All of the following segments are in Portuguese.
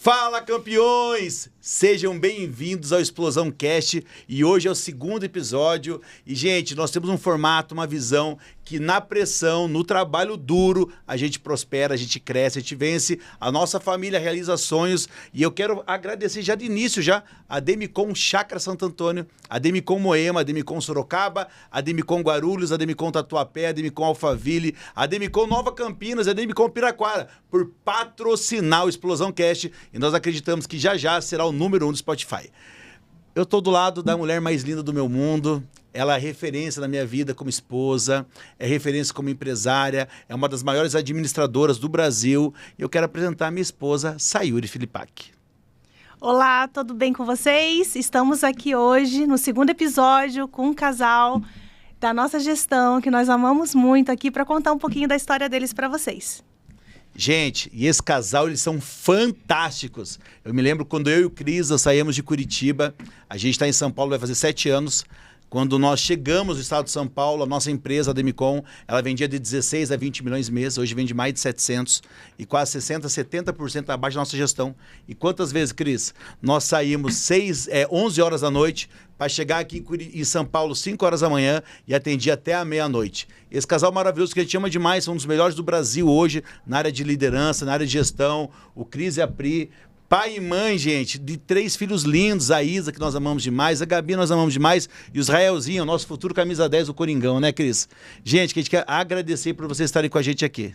Fala, campeões! Sejam bem-vindos ao Explosão Cast e hoje é o segundo episódio. E, gente, nós temos um formato, uma visão que na pressão, no trabalho duro, a gente prospera, a gente cresce, a gente vence, a nossa família realiza sonhos. E eu quero agradecer já de início a Demicon Chácara Santo Antônio, a Demicon Moema, a Demicon Sorocaba, a Demicon Guarulhos, a Demicon Tatuapé, a Demicon Alphaville, a Demicon Nova Campinas, a Demicon Piraquara, por patrocinar o Explosão Cast. E nós acreditamos que já será o número 1 do Spotify. Eu estou do lado da mulher mais linda do meu mundo. Ela é referência na minha vida como esposa, é referência como empresária, é uma das maiores administradoras do Brasil. E eu quero apresentar a minha esposa, Sayuri Filipac. Olá, tudo bem com vocês? Estamos aqui hoje no segundo episódio com um casal da nossa gestão, que nós amamos muito aqui, para contar um pouquinho da história deles para vocês. Gente, e esse casal, eles são fantásticos. Eu me lembro quando eu e o Cris saímos de Curitiba, a gente está em São Paulo, vai fazer 7 anos. Quando nós chegamos no estado de São Paulo, a nossa empresa, a Demicon, ela vendia de 16 a 20 milhões mês, hoje vende mais de 700 e quase 60%, 70% abaixo da nossa gestão. E quantas vezes, Cris, nós saímos 11 horas da noite para chegar aqui em São Paulo 5 horas da manhã e atendia até a meia-noite. Esse casal maravilhoso que a gente ama demais, são um dos melhores do Brasil hoje na área de liderança, na área de gestão, o Cris e a Pri. Pai e mãe, gente, de 3 filhos lindos, a Isa, que nós amamos demais, a Gabi nós amamos demais, e o Israelzinho, o nosso futuro camisa 10 do Coringão, né, Cris? Gente, que a gente quer agradecer por vocês estarem com a gente aqui.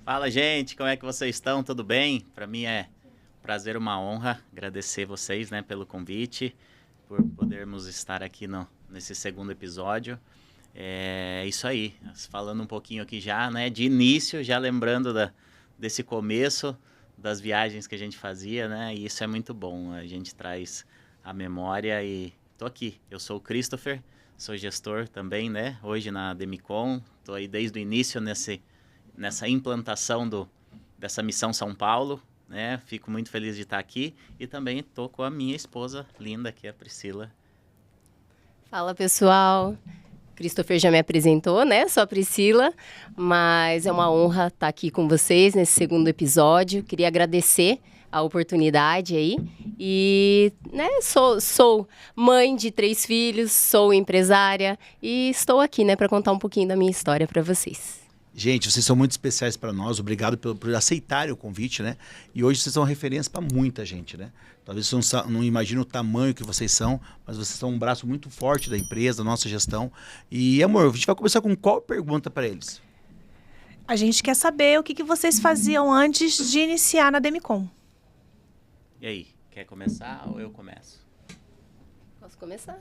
Fala, gente, como é que vocês estão? Tudo bem? Para mim é um prazer, uma honra agradecer vocês, né, pelo convite, por podermos estar aqui nesse segundo episódio. É isso aí, falando um pouquinho aqui já, né, de início, já lembrando desse começo, das viagens que a gente fazia, né? E isso é muito bom. A gente traz a memória e tô aqui. Eu sou o Christopher, sou gestor também, né? Hoje na Demicon, tô aí desde o início nessa implantação dessa missão São Paulo, né? Fico muito feliz de estar aqui e também tô com a minha esposa linda, que é a Priscila. Fala, pessoal. Christopher já me apresentou, né? Sou a Priscila, mas é uma honra estar aqui com vocês nesse segundo episódio. Queria agradecer a oportunidade aí. E, né, sou mãe de 3 filhos, sou empresária e estou aqui, né, para contar um pouquinho da minha história para vocês. Gente, vocês são muito especiais para nós, obrigado por aceitarem o convite, né? E hoje vocês são referência para muita gente, né? Talvez vocês não imaginem o tamanho que vocês são, mas vocês são um braço muito forte da empresa, da nossa gestão. E, amor, a gente vai começar com qual pergunta para eles? A gente quer saber o que vocês faziam antes de iniciar na Demicon. E aí, quer começar ou eu começo? Posso começar?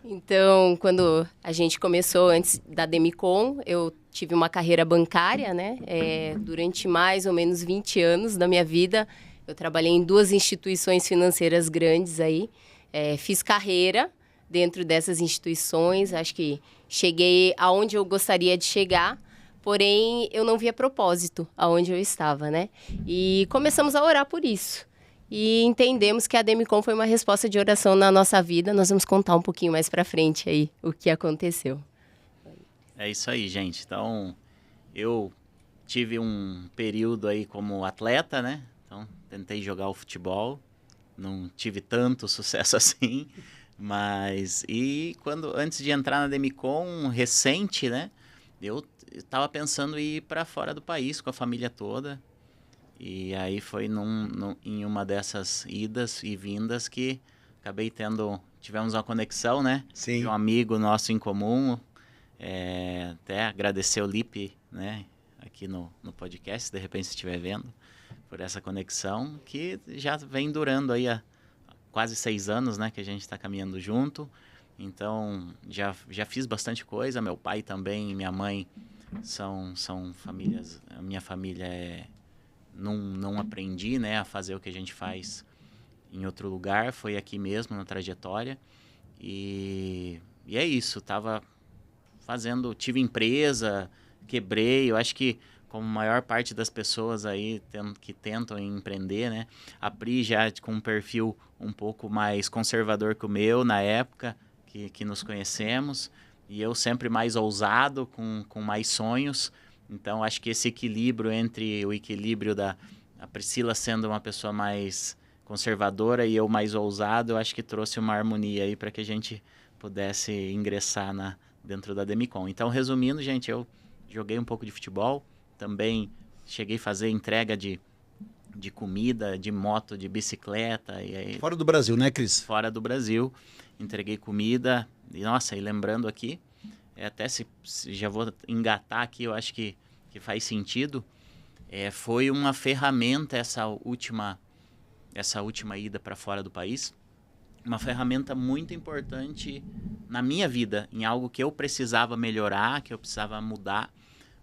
Então, quando a gente começou antes da Demicon, eu tive uma carreira bancária, né? Durante mais ou menos 20 anos da minha vida, eu trabalhei em 2 instituições financeiras grandes aí. Fiz carreira dentro dessas instituições, acho que cheguei aonde eu gostaria de chegar, porém eu não via propósito aonde eu estava, né? E começamos a orar por isso. E entendemos que a Demicon foi uma resposta de oração na nossa vida. Nós vamos contar um pouquinho mais pra frente aí o que aconteceu. É isso aí, gente. Então, eu tive um período aí como atleta, né? Então, tentei jogar o futebol. Não tive tanto sucesso assim. Mas, antes de entrar na Demicon, recente, né? Eu estava pensando em ir para fora do país com a família toda. E aí foi em uma dessas idas e vindas que tivemos uma conexão, né? Sim. De um amigo nosso em comum. Até agradecer o Lipe, né? Aqui no podcast, se de repente você estiver vendo, por essa conexão que já vem durando aí há quase 6 anos, né? Que a gente está caminhando junto. Então, já fiz bastante coisa. Meu pai também e minha mãe são famílias... A minha família não aprendi, né, a fazer o que a gente faz em outro lugar, foi aqui mesmo na trajetória e é isso, tive empresa, quebrei, eu acho que como a maior parte das pessoas aí que tentam empreender, né, a Pri já com um perfil um pouco mais conservador que o meu na época que nos conhecemos e eu sempre mais ousado, com mais sonhos. Então, acho que esse equilíbrio entre o equilíbrio A Priscila sendo uma pessoa mais conservadora e eu mais ousado, eu acho que trouxe uma harmonia aí para que a gente pudesse ingressar dentro da Demicon. Então, resumindo, gente, eu joguei um pouco de futebol, também cheguei a fazer entrega de comida, de moto, de bicicleta. E aí, Fora do Brasil, né, Cris? fora do Brasil, entreguei comida. E, nossa, e lembrando aqui, até se já vou engatar aqui, eu acho que faz sentido, foi uma ferramenta essa última ida para fora do país, uma ferramenta muito importante na minha vida, em algo que eu precisava melhorar, que eu precisava mudar,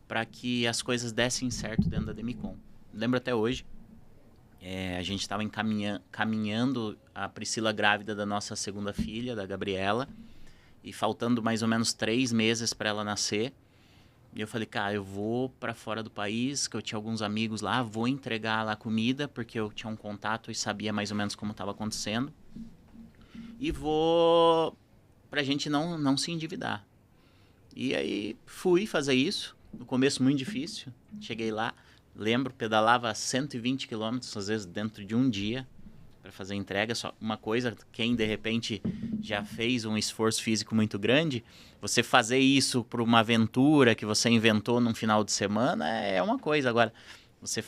para que as coisas dessem certo dentro da Demicon. Lembro até hoje, a gente estava caminhando a Priscila grávida da nossa segunda filha, da Gabriela, e faltando mais ou menos 3 meses para ela nascer. E eu falei, cara, eu vou para fora do país, que eu tinha alguns amigos lá, vou entregar lá comida, porque eu tinha um contato e sabia mais ou menos como estava acontecendo. E vou pra gente não se endividar. E aí fui fazer isso, no começo muito difícil, cheguei lá, lembro, pedalava 120 quilômetros, às vezes dentro de um dia, para fazer entrega. Só uma coisa, quem de repente já fez um esforço físico muito grande, você fazer isso por uma aventura que você inventou num final de semana é uma coisa. Agora, você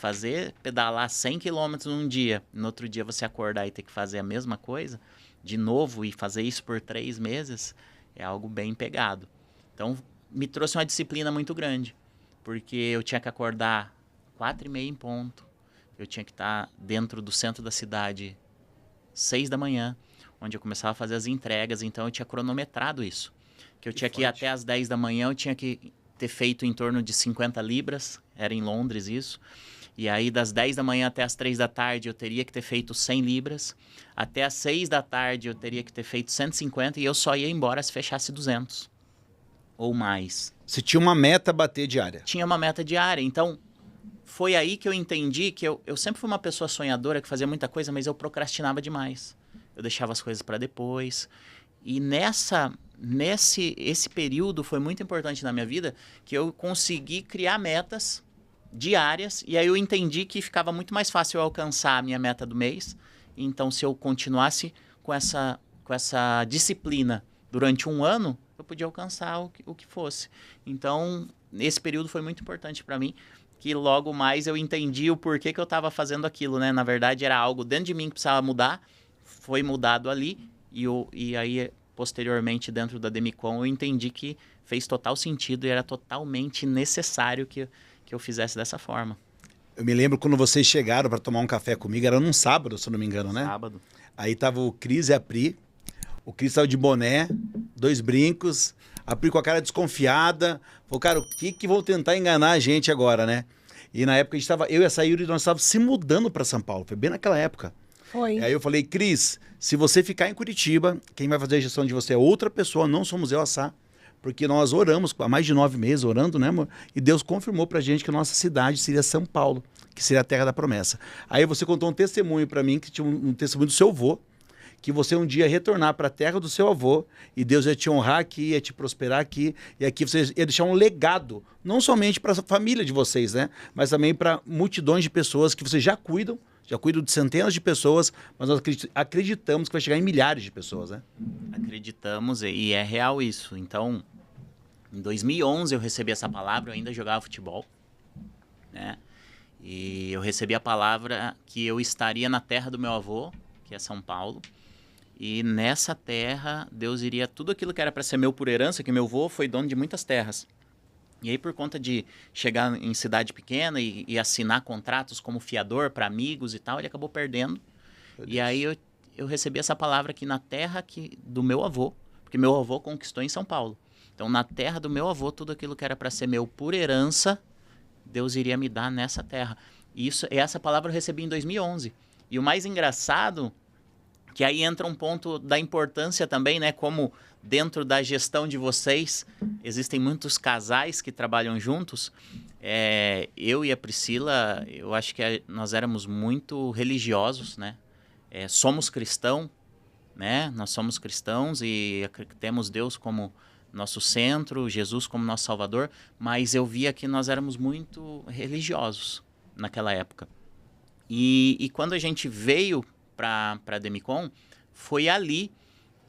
pedalar 100 quilômetros num dia, no outro dia você acordar e ter que fazer a mesma coisa de novo e fazer isso por 3 meses, é algo bem pegado. Então, me trouxe uma disciplina muito grande, porque eu tinha que acordar 4h30 em ponto, eu tinha que estar dentro do centro da cidade 6 da manhã, onde eu começava a fazer as entregas, então eu tinha cronometrado isso. Que eu tinha que ir até às 10 da manhã, eu tinha que ter feito em torno de 50 libras, era em Londres isso. E aí das 10 da manhã até as 3 da tarde eu teria que ter feito 100 libras. Até as 6 da tarde eu teria que ter feito 150 e eu só ia embora se fechasse 200 ou mais. Você tinha uma meta a bater diária. Tinha uma meta diária, então foi aí que eu entendi que eu sempre fui uma pessoa sonhadora que fazia muita coisa, mas eu procrastinava demais. Eu deixava as coisas para depois. E esse período foi muito importante na minha vida, que eu consegui criar metas diárias, e aí eu entendi que ficava muito mais fácil eu alcançar a minha meta do mês. Então, se eu continuasse com essa disciplina durante um ano, eu podia alcançar o que fosse. Então, esse período foi muito importante para mim, que logo mais eu entendi o porquê que eu estava fazendo aquilo, né? Na verdade, era algo dentro de mim que precisava mudar, foi mudado ali, e aí, posteriormente, dentro da Demicon, eu entendi que fez total sentido e era totalmente necessário que eu fizesse dessa forma. Eu me lembro quando vocês chegaram para tomar um café comigo, era num sábado, se eu não me engano, né? Sábado. Aí tava o Cris e a Pri. O Cris tava de boné, 2 brincos, a Pri com a cara desconfiada. Falou, cara, o que vão tentar enganar a gente agora, né? E na época a gente tava, eu e a Sayuri, nós estávamos se mudando para São Paulo. Foi bem naquela época. Foi. E aí eu falei, Cris, se você ficar em Curitiba, quem vai fazer a gestão de você é outra pessoa, não somos eu, a Sá. Porque nós oramos, há mais de 9 meses orando, né, amor? E Deus confirmou pra gente que a nossa cidade seria São Paulo, que seria a terra da promessa. Aí você contou um testemunho pra mim, que tinha um testemunho do seu avô, que você um dia ia retornar para a terra do seu avô e Deus ia te honrar aqui, ia te prosperar aqui, e aqui você ia deixar um legado, não somente para a família de vocês, né? Mas também para multidões de pessoas que vocês já cuidam de centenas de pessoas, mas nós acreditamos que vai chegar em milhares de pessoas, né? Acreditamos e é real isso. Então, em 2011 eu recebi essa palavra, eu ainda jogava futebol, né? E eu recebi a palavra que eu estaria na terra do meu avô, que é São Paulo, e nessa terra Deus iria tudo aquilo que era para ser meu por herança, que meu avô foi dono de muitas terras. E aí, por conta de chegar em cidade pequena e assinar contratos como fiador para amigos e tal, ele acabou perdendo. E aí eu recebi essa palavra aqui na terra do meu avô, porque meu avô conquistou em São Paulo. Então, na terra do meu avô, tudo aquilo que era para ser meu por herança, Deus iria me dar nessa terra. E essa palavra eu recebi em 2011. E o mais engraçado, que aí entra um ponto da importância também, né? Como dentro da gestão de vocês, existem muitos casais que trabalham juntos. Eu e a Priscila, eu acho que nós éramos muito religiosos, né? Somos cristãos, né? Nós somos cristãos e temos Deus como nosso centro, Jesus como nosso Salvador, mas eu via que nós éramos muito religiosos naquela época. E quando a gente veio para a Demicon, foi ali,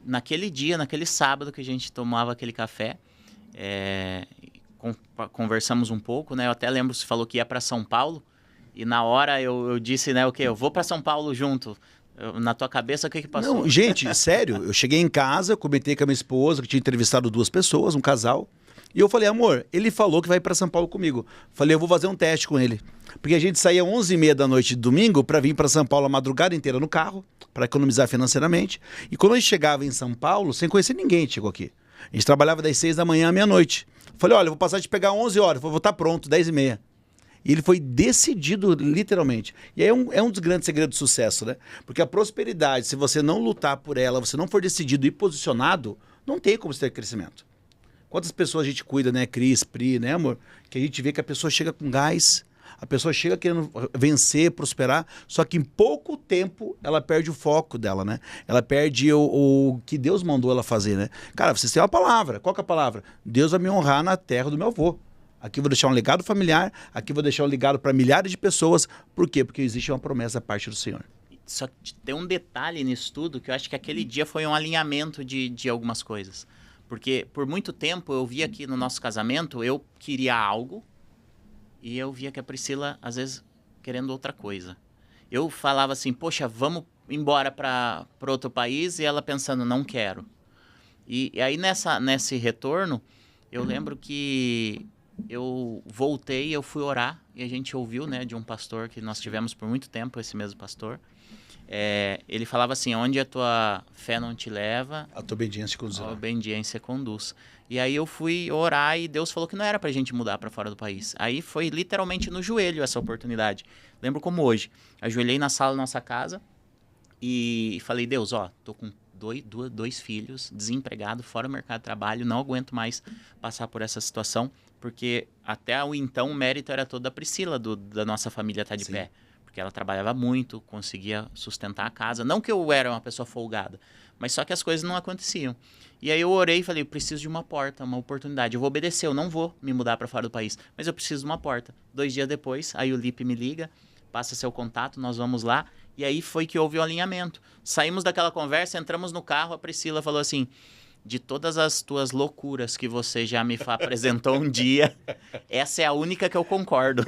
naquele dia, naquele sábado que a gente tomava aquele café. Conversamos um pouco, né? Eu até lembro, você falou que ia para São Paulo. E na hora eu disse, né, eu vou para São Paulo junto. Na tua cabeça, o que passou? Não, gente, sério, eu cheguei em casa, comentei com a minha esposa, que tinha entrevistado 2 pessoas, um casal, e eu falei, amor, ele falou que vai para São Paulo comigo. Falei, eu vou fazer um teste com ele. Porque a gente saía 11h30 da noite de domingo para vir para São Paulo a madrugada inteira no carro, para economizar financeiramente. E quando a gente chegava em São Paulo, sem conhecer ninguém, chegou aqui. A gente trabalhava das 6 da manhã à meia-noite. Falei, olha, eu vou passar de pegar 11 horas, vou estar pronto, 10h30. E ele foi decidido, literalmente. E aí é um dos grandes segredos do sucesso, né? Porque a prosperidade, se você não lutar por ela, você não for decidido e posicionado, não tem como você ter crescimento. Quantas pessoas a gente cuida, né? Cris, Pri, né, amor? Que a gente vê que a pessoa chega com gás, a pessoa chega querendo vencer, prosperar, só que em pouco tempo ela perde o foco dela, né? Ela perde o que Deus mandou ela fazer, né? Cara, vocês têm uma palavra. Qual que é a palavra? Deus vai me honrar na terra do meu avô. Aqui eu vou deixar um legado familiar, aqui eu vou deixar um legado para milhares de pessoas. Por quê? Porque existe uma promessa da parte do Senhor. Só que tem um detalhe nisso tudo, que eu acho que aquele dia foi um alinhamento de algumas coisas. Porque por muito tempo eu via que no nosso casamento eu queria algo e eu via que a Priscila, às vezes, querendo outra coisa. Eu falava assim, poxa, vamos embora para outro país, e ela pensando, não quero. E aí nesse retorno, eu lembro que eu voltei, eu fui orar, e a gente ouviu, né, de um pastor que nós tivemos por muito tempo, esse mesmo pastor. Ele falava assim, onde a tua fé não te leva, A tua obediência conduz. a obediência conduz. E aí eu fui orar e Deus falou que não era pra gente mudar pra fora do país. Aí foi literalmente no joelho essa oportunidade. Lembro como hoje. Ajoelhei na sala da nossa casa e falei, Deus, tô com dois filhos, desempregado, fora do mercado de trabalho, não aguento mais passar por essa situação, porque até o então o mérito era todo da Priscila, da nossa família estar de Sim. pé. Porque ela trabalhava muito, conseguia sustentar a casa. Não que eu era uma pessoa folgada, mas só que as coisas não aconteciam. E aí eu orei e falei, eu preciso de uma porta, uma oportunidade. Eu vou obedecer, eu não vou me mudar para fora do país, mas eu preciso de uma porta. 2 dias depois, aí o Lipe me liga, passa seu contato, nós vamos lá. E aí foi que houve o alinhamento. Saímos daquela conversa, entramos no carro, a Priscila falou assim, de todas as tuas loucuras que você já me apresentou um dia, essa é a única que eu concordo.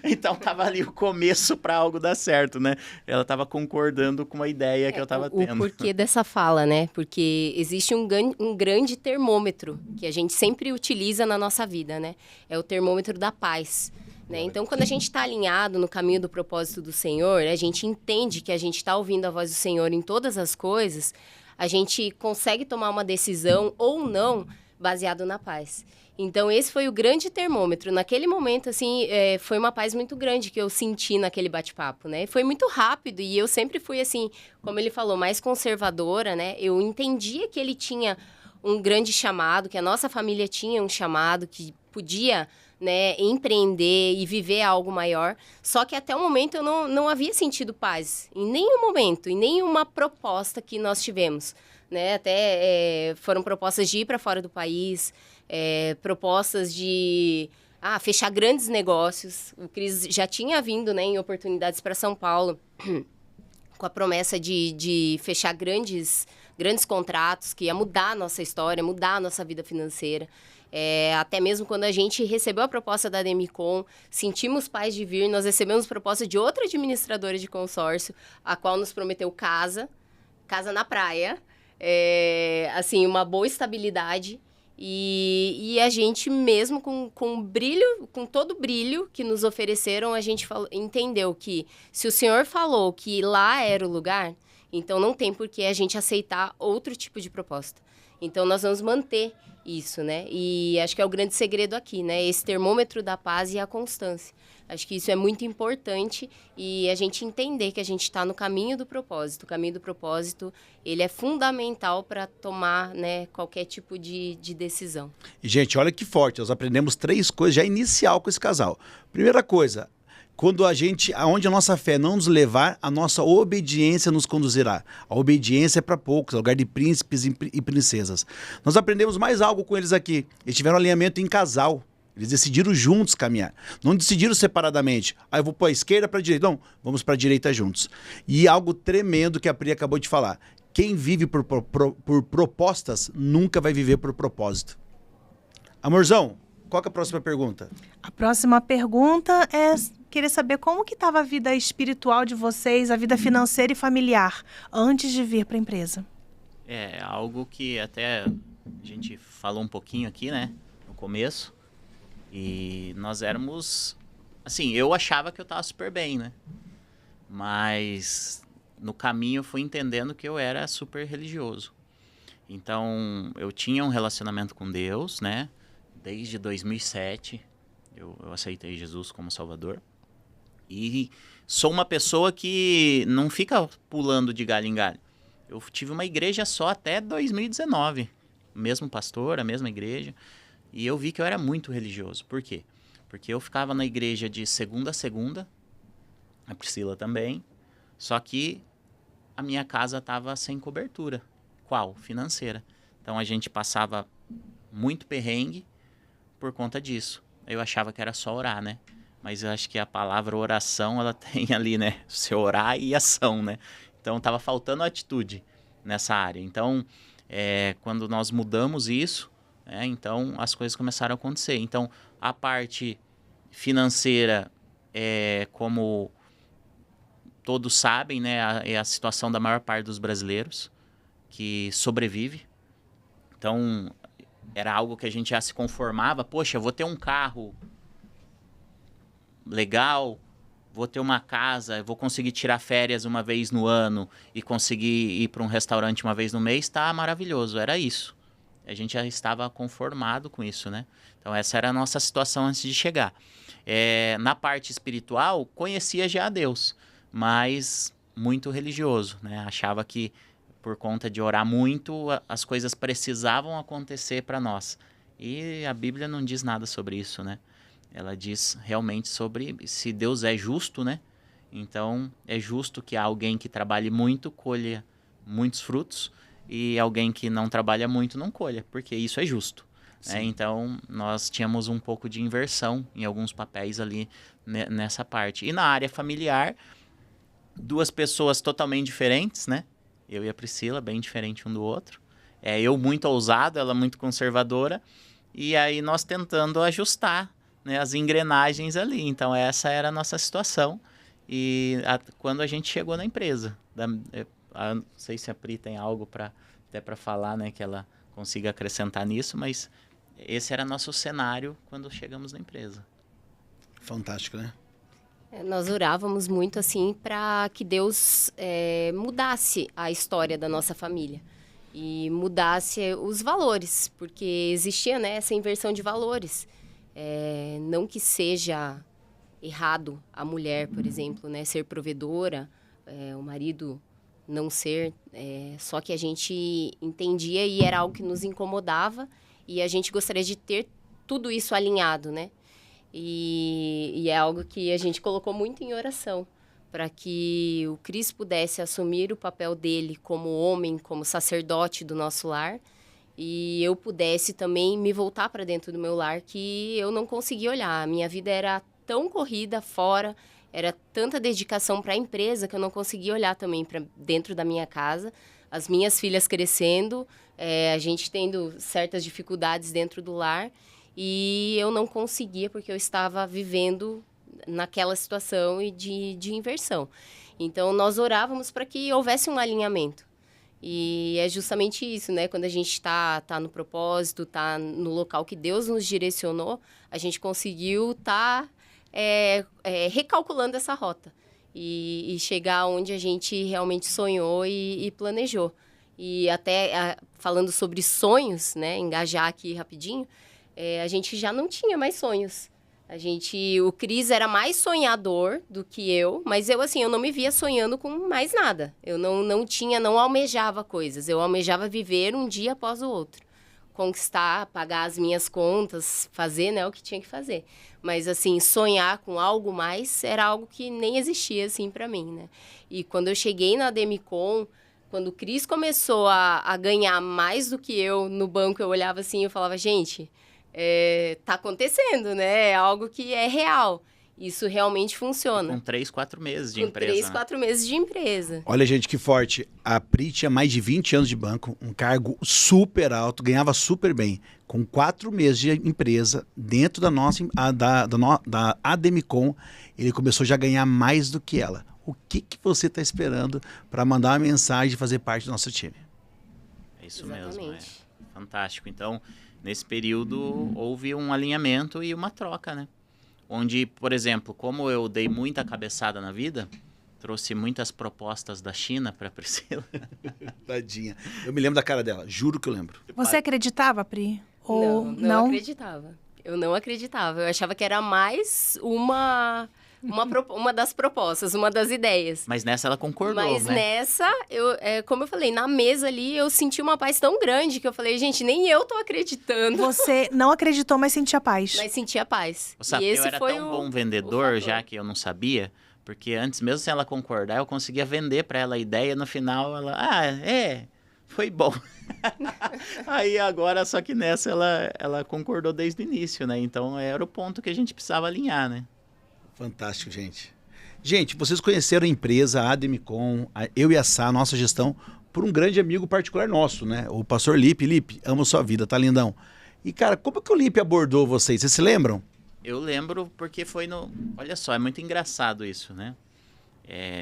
Então tava ali o começo para algo dar certo, né? Ela tava concordando com a ideia que eu tava tendo. O porquê dessa fala, né? Porque existe um grande termômetro que a gente sempre utiliza na nossa vida, né? É o termômetro da paz. Né? Então, quando a gente está alinhado no caminho do propósito do Senhor, a gente entende que a gente está ouvindo a voz do Senhor em todas as coisas, a gente consegue tomar uma decisão ou não baseado na paz. Então, esse foi o grande termômetro. Naquele momento, assim, foi uma paz muito grande que eu senti naquele bate-papo, né? Foi muito rápido e eu sempre fui, assim, como ele falou, mais conservadora, né? Eu entendia que ele tinha um grande chamado, que a nossa família tinha um chamado, que podia, né, empreender e viver algo maior. Só que até o momento eu não havia sentido paz. Em nenhum momento, em nenhuma proposta que nós tivemos. Né? Até foram propostas de ir para fora do país, propostas de fechar grandes negócios. O Cris já tinha vindo, né, em oportunidades para São Paulo com a promessa de fechar grandes contratos, que ia mudar a nossa história, mudar a nossa vida financeira. Até mesmo quando a gente recebeu a proposta da Demicon, sentimos paz de vir, nós recebemos proposta de outra administradora de consórcio, a qual nos prometeu casa na praia, assim, uma boa estabilidade. E a gente mesmo com brilho, com todo o brilho que nos ofereceram, a gente entendeu que se o Senhor falou que lá era o lugar, então não tem por que a gente aceitar outro tipo de proposta. Então nós vamos manter isso, né? E acho que é o grande segredo aqui, né? Esse termômetro da paz e a constância. Acho que isso é muito importante e a gente entender que a gente está no caminho do propósito. O caminho do propósito, ele é fundamental para tomar, né, qualquer tipo de decisão. E, gente, olha que forte. Nós aprendemos 3 coisas já inicial com esse casal. Primeira coisa, aonde a nossa fé não nos levar, a nossa obediência nos conduzirá. A obediência é para poucos, é lugar de príncipes e princesas. Nós aprendemos mais algo com eles aqui. Eles tiveram alinhamento em casal. Eles decidiram juntos caminhar. Não decidiram separadamente. Eu vou para a esquerda, para a direita. Não, vamos para a direita juntos. E algo tremendo que a Pri acabou de falar. Quem vive por propostas nunca vai viver por propósito. Amorzão, qual que é a próxima pergunta? A próxima pergunta é querer saber como que estava a vida espiritual de vocês, a vida financeira e familiar, antes de vir para a empresa. É algo que até a gente falou um pouquinho aqui, né, no começo. E nós éramos... Assim, eu achava que eu estava super bem, né? Mas no caminho eu fui entendendo que eu era super religioso. Então, eu tinha um relacionamento com Deus, né? Desde 2007, eu aceitei Jesus como Salvador. E sou uma pessoa que não fica pulando de galho em galho. Eu tive uma igreja só até 2019. O mesmo pastor, a mesma igreja. E eu vi que eu era muito religioso. Por quê? Porque eu ficava na igreja de segunda a segunda, a Priscila também, só que a minha casa estava sem cobertura. Qual? Financeira. Então a gente passava muito perrengue por conta disso. Eu achava que era só orar, né? Mas eu acho que a palavra oração, ela tem ali, né? Você orar e ação, né? Então estava faltando atitude nessa área. Então, quando nós mudamos isso, então as coisas começaram a acontecer. Então a parte financeira, como todos sabem, né, é a situação da maior parte dos brasileiros que sobrevive. Então era algo que a gente já se conformava. Poxa, eu vou ter um carro legal, vou ter uma casa, vou conseguir tirar férias uma vez no ano e conseguir ir para um restaurante uma vez no mês, tá maravilhoso. Era isso. A gente já estava conformado com isso, né? Então essa era a nossa situação antes de chegar. Na parte espiritual, conhecia já a Deus, mas muito religioso, né? Achava que por conta de orar muito, as coisas precisavam acontecer para nós. E a Bíblia não diz nada sobre isso, né? Ela diz realmente sobre se Deus é justo, né? Então é justo que alguém que trabalhe muito colha muitos frutos, e alguém que não trabalha muito não colha, porque isso é justo. Então, nós tínhamos um pouco de inversão em alguns papéis ali nessa parte. E na área familiar, duas pessoas totalmente diferentes, né? Eu e a Priscila, bem diferente um do outro. Eu muito ousado, ela muito conservadora. E aí nós tentando ajustar, né, as engrenagens ali. Então, essa era a nossa situação. E quando a gente chegou na empresa... não sei se a Pri tem algo até para falar, né, que ela consiga acrescentar nisso, mas esse era nosso cenário quando chegamos na empresa. Fantástico, né? Nós orávamos muito assim para que Deus mudasse a história da nossa família e mudasse os valores, porque existia, né, essa inversão de valores. Não que seja errado a mulher, por exemplo, né, ser provedora, o marido não ser, só que a gente entendia e era algo que nos incomodava e a gente gostaria de ter tudo isso alinhado, né? E é algo que a gente colocou muito em oração, para que o Cris pudesse assumir o papel dele como homem, como sacerdote do nosso lar, e eu pudesse também me voltar para dentro do meu lar, que eu não conseguia olhar. A minha vida era tão corrida fora, era tanta dedicação para a empresa que eu não conseguia olhar também para dentro da minha casa. As minhas filhas crescendo, a gente tendo certas dificuldades dentro do lar, e eu não conseguia porque eu estava vivendo naquela situação e de inversão. Então, nós orávamos para que houvesse um alinhamento. E é justamente isso, né? Quando a gente está no propósito, está no local que Deus nos direcionou, a gente conseguiu estar recalculando essa rota e chegar onde a gente realmente sonhou e planejou. E até falando sobre sonhos, né? Engajar aqui rapidinho, a gente já não tinha mais sonhos. O Cris era mais sonhador do que eu, mas eu não me via sonhando com mais nada. Eu não almejava coisas, eu almejava viver um dia após o outro. Conquistar, pagar as minhas contas, fazer, né, o que tinha que fazer. Mas, sonhar com algo mais era algo que nem existia, para mim, né? E quando eu cheguei na Demicon, quando o Cris começou a ganhar mais do que eu no banco, eu olhava eu falava, gente... tá acontecendo, né? É algo que é real. Isso realmente funciona. Com 3, 4 meses de Com empresa. 3, 4 meses de empresa. Olha, gente, que forte. A Pri tinha mais de 20 anos de banco, um cargo super alto, ganhava super bem. Com 4 meses de empresa, dentro da nossa da Ademicon, ele começou já a ganhar mais do que ela. O que você está esperando para mandar uma mensagem e fazer parte do nosso time? É isso mesmo, Exatamente. fantástico. Então, nesse período, houve um alinhamento e uma troca, né? Onde, por exemplo, como eu dei muita cabeçada na vida, trouxe muitas propostas da China para Priscila. Tadinha. Eu me lembro da cara dela, juro que eu lembro. Você acreditava, Pri? Ou Não acreditava. Eu não acreditava. Eu achava que era mais uma das propostas, uma das ideias. Mas nessa ela concordou, Mas né? nessa, como eu falei, na mesa ali, eu senti uma paz tão grande que eu falei, gente, nem eu tô acreditando. Você não acreditou, mas sentia paz. Mas sentia paz. Sabe, E esse eu era foi tão o bom vendedor, fator. já que eu não sabia, porque antes, mesmo sem ela concordar, eu conseguia vender para ela a ideia, no final ela, foi bom. Aí agora, só que nessa ela concordou desde o início, né? Então era o ponto que a gente precisava alinhar, né? Fantástico, gente. Gente, vocês conheceram a empresa, a Ademicon, eu e a Sá, nossa gestão, por um grande amigo particular nosso, né? O pastor Lipe. Lipe, amo sua vida, tá lindão? E, cara, como que o Lipe abordou vocês? Vocês se lembram? Eu lembro porque foi no... Olha só, é muito engraçado isso, né?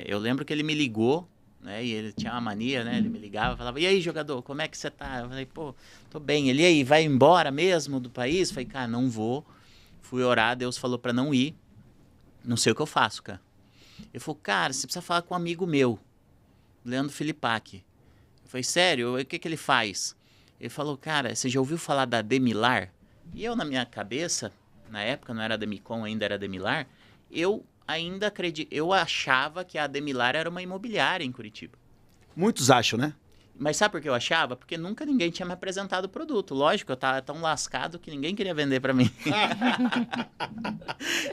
Eu lembro que ele me ligou, né? E ele tinha uma mania, né? Ele me ligava e falava, e aí, jogador, como é que você tá? Eu falei, pô, tô bem. Ele, e aí, vai embora mesmo do país? Eu falei, cara, não vou. Fui orar, Deus falou pra não ir. Não sei o que eu faço, cara. Ele falou, cara, você precisa falar com um amigo meu, Leandro Filipac. Eu falei, sério? O que ele faz? Ele falou, cara, você já ouviu falar da Demilar? E eu, na minha cabeça, na época não era Ademicon, ainda era Demilar, eu ainda eu achava que a Demilar era uma imobiliária em Curitiba. Muitos acham, né? Mas sabe por que eu achava? Porque nunca ninguém tinha me apresentado o produto. Lógico, eu tava tão lascado que ninguém queria vender para mim.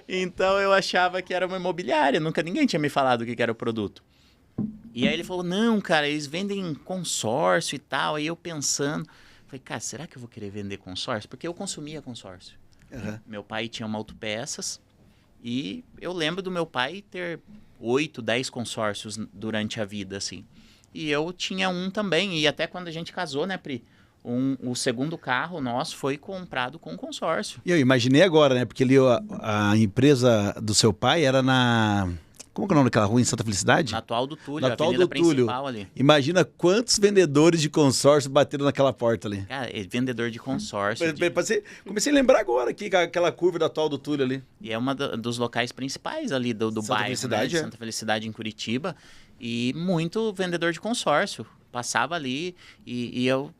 Então eu achava que era uma imobiliária, nunca ninguém tinha me falado o que era o produto. E aí ele falou, não, cara, eles vendem consórcio e tal. Aí eu pensando, falei, cara, será que eu vou querer vender consórcio? Porque eu consumia consórcio. Uhum. Meu pai tinha uma autopeças e eu lembro do meu pai ter 8, 10 consórcios durante a vida, assim. E eu tinha um também, e até quando a gente casou, né, Pri? O segundo carro nosso foi comprado com consórcio. E eu imaginei agora, né? Porque ali a empresa do seu pai era na... Como que é o nome daquela rua em Santa Felicidade? Na Atual do Túlio, Na a Atual avenida do Túlio. principal ali. Imagina quantos vendedores de consórcio bateram naquela porta ali. Cara, vendedor de consórcio. Comecei a lembrar agora aqui, aquela curva da Atual do Túlio ali. E é uma dos locais principais ali do Santa bairro, Felicidade, né? é. Santa Felicidade, em Curitiba. E muito vendedor de consórcio. Passava ali e eu...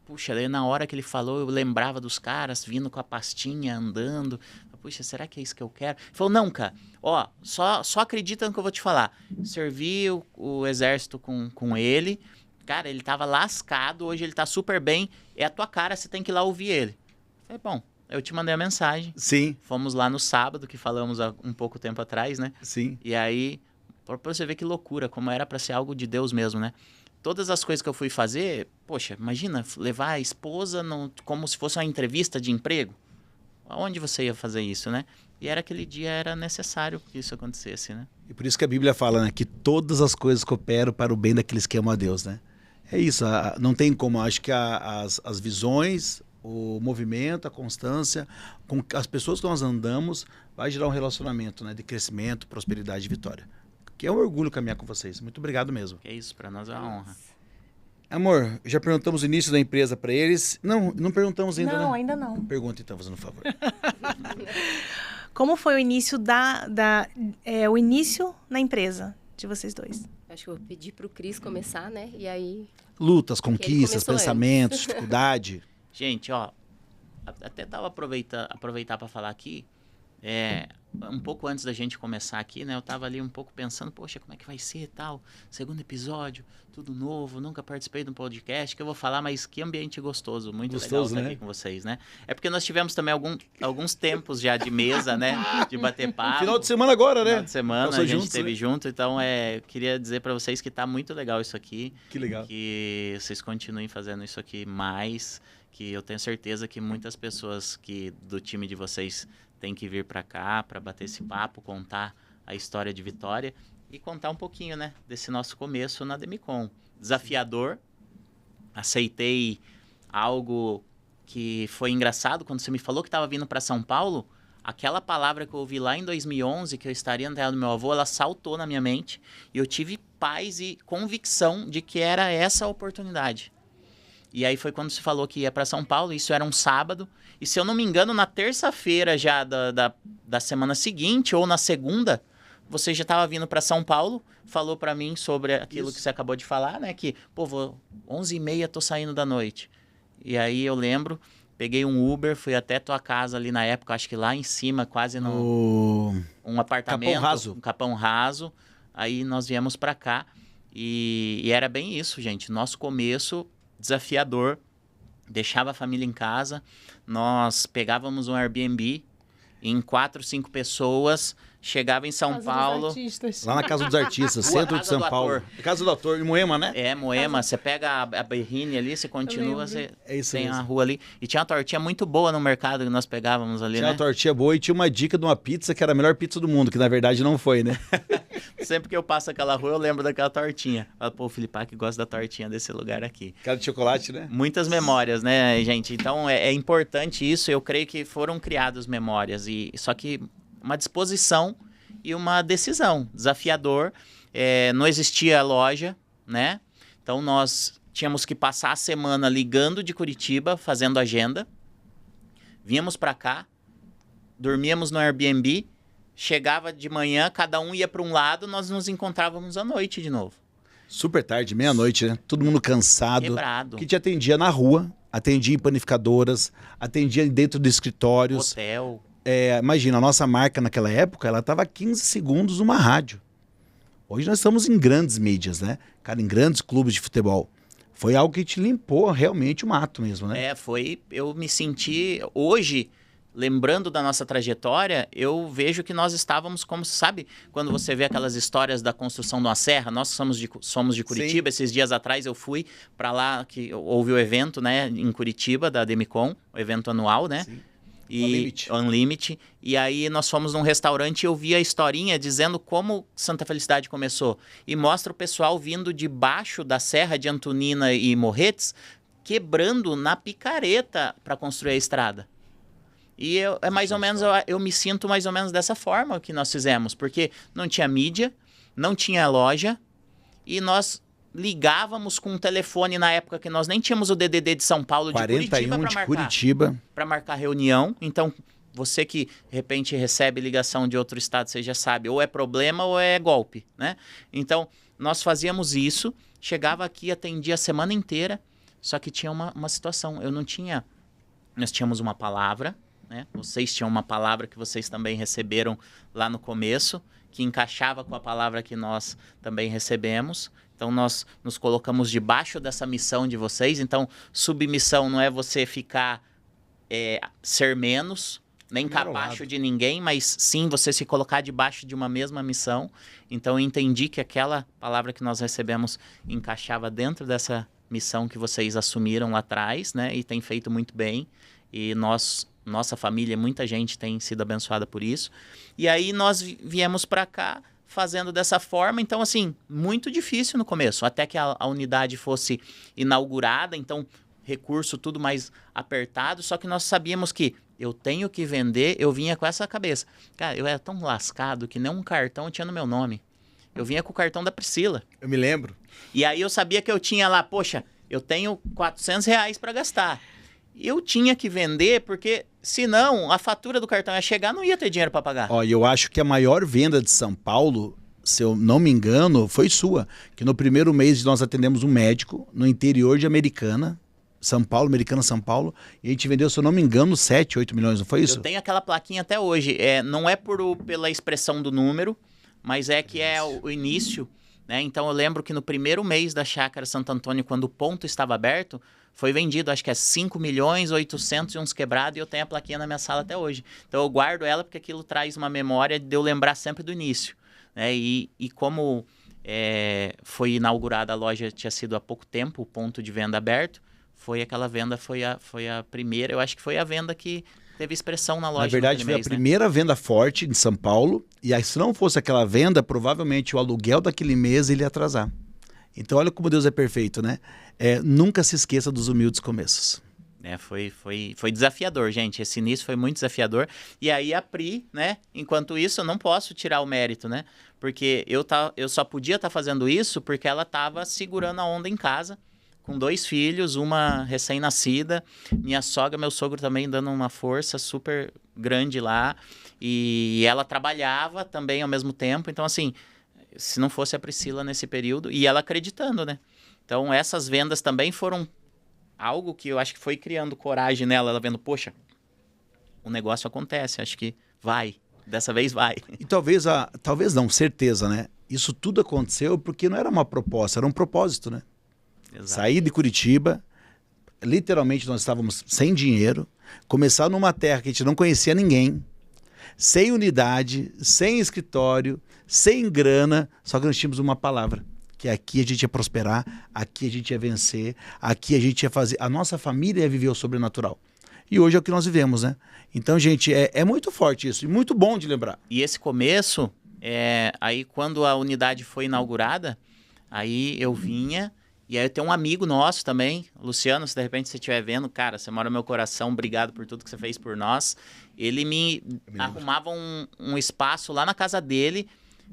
Puxa, daí na hora que ele falou, eu lembrava dos caras vindo com a pastinha, andando. Puxa, será que é isso que eu quero? Ele falou, não, cara, ó, só acredita no que eu vou te falar. Servi o exército com ele. Cara, ele tava lascado, hoje ele tá super bem. É a tua cara, você tem que ir lá ouvir ele. Eu falei, bom, eu te mandei a mensagem. Sim, Fomos lá no sábado, que falamos há um pouco tempo atrás, né? sim. E aí, pra você ver que loucura, como era pra ser algo de Deus mesmo, né? Todas as coisas que eu fui fazer, poxa, imagina, levar a esposa como se fosse uma entrevista de emprego. Aonde você ia fazer isso, né? E aquele dia era necessário que isso acontecesse, né? E por isso que a Bíblia fala, né? Que todas as coisas cooperam para o bem daqueles que amam a Deus, né? É isso, não tem como. Acho que as visões, o movimento, a constância, com as pessoas que nós andamos, vai gerar um relacionamento, né? De crescimento, prosperidade e vitória. Que é um orgulho caminhar com vocês. Muito obrigado mesmo. Que é isso, pra nós é uma honra. Amor, já perguntamos o início da empresa para eles. Não perguntamos ainda, Não, né? ainda não. Pergunta então, fazendo um favor. Como foi o início o início na empresa de vocês dois? Acho que eu vou pedir pro Cris começar, né? E aí... Lutas, conquistas, começou pensamentos, dificuldade. Gente, ó, até tava aproveitar para falar aqui, um pouco antes da gente começar aqui, né, eu tava ali um pouco pensando, poxa, como é que vai ser e tal, segundo episódio, tudo novo, nunca participei de um podcast, que eu vou falar, mas que ambiente gostoso, muito legal estar né? aqui com vocês, né? É porque nós tivemos também alguns tempos já de mesa, né, de bater papo. Final de semana agora, né? Final de semana, Passou a gente juntos, esteve né? junto, então eu queria dizer para vocês que tá muito legal isso aqui. Que legal. Que vocês continuem fazendo isso aqui mais, que eu tenho certeza que muitas pessoas do time de vocês têm que vir para cá para bater esse papo, contar a história de Vitória e contar um pouquinho, né, desse nosso começo na Demicon. Desafiador, aceitei algo que foi engraçado quando você me falou que estava vindo para São Paulo. Aquela palavra que eu ouvi lá em 2011, que eu estaria na terra do meu avô, ela saltou na minha mente e eu tive paz e convicção de que era essa a oportunidade. E aí foi quando você falou que ia para São Paulo, isso era um sábado, e se eu não me engano, na terça-feira já da semana seguinte ou na segunda, você já estava vindo para São Paulo, falou para mim sobre aquilo que você acabou de falar, né? Que, pô, 11h30 tô saindo da noite. E aí eu lembro... Peguei um Uber, fui até tua casa ali na época, acho que lá em cima, quase um apartamento. Capão Raso. Um Capão Raso. Aí nós viemos pra cá e era bem isso, gente. Nosso começo desafiador, deixava a família em casa, nós pegávamos um Airbnb em 4, 5 pessoas, chegava em São Paulo. Lá na Casa dos Artistas, centro de São Paulo. Casa do Ator, em Moema, né? É, Moema. Você pega a Berrine ali, você continua, você tem a rua ali. E tinha uma tortinha muito boa no mercado que nós pegávamos ali, Tinha uma tortinha boa e tinha uma dica de uma pizza que era a melhor pizza do mundo, que na verdade não foi, né? Sempre que eu passo aquela rua, eu lembro daquela tortinha. Falo, pô, o Filipac gosta da tortinha desse lugar aqui. Cara de chocolate, né? Muitas memórias, né, gente? Então, é importante isso. Eu creio que foram criadas memórias. Só que uma disposição e uma decisão. Desafiador. Não existia loja, né? Então, nós tínhamos que passar a semana ligando de Curitiba, fazendo agenda. Vínhamos para cá, dormíamos no Airbnb, chegava de manhã, cada um ia para um lado, nós nos encontrávamos à noite de novo. Super tarde, meia-noite, né? Todo mundo cansado. Quebrado. Que te atendia na rua, atendia em panificadoras, atendia dentro de escritórios. Hotel. Imagina, a nossa marca naquela época, ela estava a 15 segundos numa rádio. Hoje nós estamos em grandes mídias, né? Cara, em grandes clubes de futebol. Foi algo que te limpou realmente o mato mesmo, né? Eu me senti, hoje, lembrando da nossa trajetória, eu vejo que nós estávamos como, sabe, quando você vê aquelas histórias da construção de uma serra, nós somos de Curitiba. Sim. Esses dias atrás eu fui para lá, que houve o evento, né, em Curitiba, da Demicon, o evento anual, né? Sim. Unlimited. E aí nós fomos num restaurante e eu vi a historinha dizendo como Santa Felicidade começou. E mostra o pessoal vindo debaixo da Serra de Antonina e Morretes, quebrando na picareta para construir a estrada. E mais ou menos, eu me sinto mais ou menos dessa forma que nós fizemos, porque não tinha mídia, não tinha loja, e nós ligávamos com um telefone na época que nós nem tínhamos o DDD de São Paulo, de Curitiba, para marcar reunião. Então, você que, de repente, recebe ligação de outro estado, você já sabe, ou é problema ou é golpe, né? Então, nós fazíamos isso, chegava aqui, atendia a semana inteira, só que tinha uma situação, nós tínhamos uma palavra, né? Vocês tinham uma palavra que vocês também receberam lá no começo, que encaixava com a palavra que nós também recebemos. Então, nós nos colocamos debaixo dessa missão de vocês. Então, submissão não é você ficar, ser menos, nem capacho de ninguém, mas sim você se colocar debaixo de uma mesma missão. Então, eu entendi que aquela palavra que nós recebemos encaixava dentro dessa missão que vocês assumiram lá atrás, né? E tem feito muito bem. E nossa família, muita gente tem sido abençoada por isso. E aí nós viemos para cá fazendo dessa forma. Então, assim, muito difícil no começo, até que a unidade fosse inaugurada. Então, recurso tudo mais apertado. Só que nós sabíamos que eu tenho que vender. Eu vinha com essa cabeça. Cara, eu era tão lascado que nem um cartão tinha no meu nome. Eu vinha com o cartão da Priscila. Eu me lembro. E aí eu sabia que eu tinha lá, poxa, eu tenho R$400 para gastar. Eu tinha que vender porque, senão, a fatura do cartão ia chegar, não ia ter dinheiro para pagar. Eu acho que a maior venda de São Paulo, se eu não me engano, foi sua. Que no primeiro mês nós atendemos um médico no interior de Americana, São Paulo, São Paulo, e a gente vendeu, se eu não me engano, 7, 8 milhões, não foi isso? Eu tenho aquela plaquinha até hoje. Não é pela expressão do número, mas que é o início, né? Então eu lembro que no primeiro mês da Chácara Santo Antônio, quando o ponto estava aberto, foi vendido, acho que 5.800.000 e uns quebrados, e eu tenho a plaquinha na minha sala até hoje. Então eu guardo ela porque aquilo traz uma memória de eu lembrar sempre do início, né? E como foi inaugurada a loja, tinha sido há pouco tempo, o ponto de venda aberto, foi aquela venda, foi a primeira, eu acho que foi a venda que teve expressão na loja. Na verdade, foi mês, a primeira venda forte em São Paulo, e aí, se não fosse aquela venda, provavelmente o aluguel daquele mês ele ia atrasar. Então, olha como Deus é perfeito, né? Nunca se esqueça dos humildes começos. Foi desafiador, gente. Esse início foi muito desafiador. E aí a Pri, né? Enquanto isso, eu não posso tirar o mérito, né? Porque eu só podia estar fazendo isso porque ela estava segurando a onda em casa, com 2 filhos, uma recém-nascida, minha sogra, meu sogro também dando uma força super grande lá. E ela trabalhava também ao mesmo tempo. Então, assim, se não fosse a Priscila nesse período, e ela acreditando, né? Então, essas vendas também foram algo que eu acho que foi criando coragem nela, ela vendo, poxa, o negócio acontece, acho que vai, dessa vez vai. E talvez não, certeza, né? Isso tudo aconteceu porque não era uma proposta, era um propósito, né? Exato. Sair de Curitiba, literalmente nós estávamos sem dinheiro, começar numa terra que a gente não conhecia ninguém, sem unidade, sem escritório, sem grana, só que nós tínhamos uma palavra. Que aqui a gente ia prosperar, aqui a gente ia vencer, aqui a gente ia fazer... A nossa família ia viver o sobrenatural. E hoje é o que nós vivemos, né? Então, gente, é muito forte isso e muito bom de lembrar. E esse começo, aí quando a unidade foi inaugurada, aí eu vinha, e aí tem um amigo nosso também, Luciano, se de repente você estiver vendo, cara, você mora no meu coração, obrigado por tudo que você fez por nós. Ele me arrumava um espaço lá na casa dele,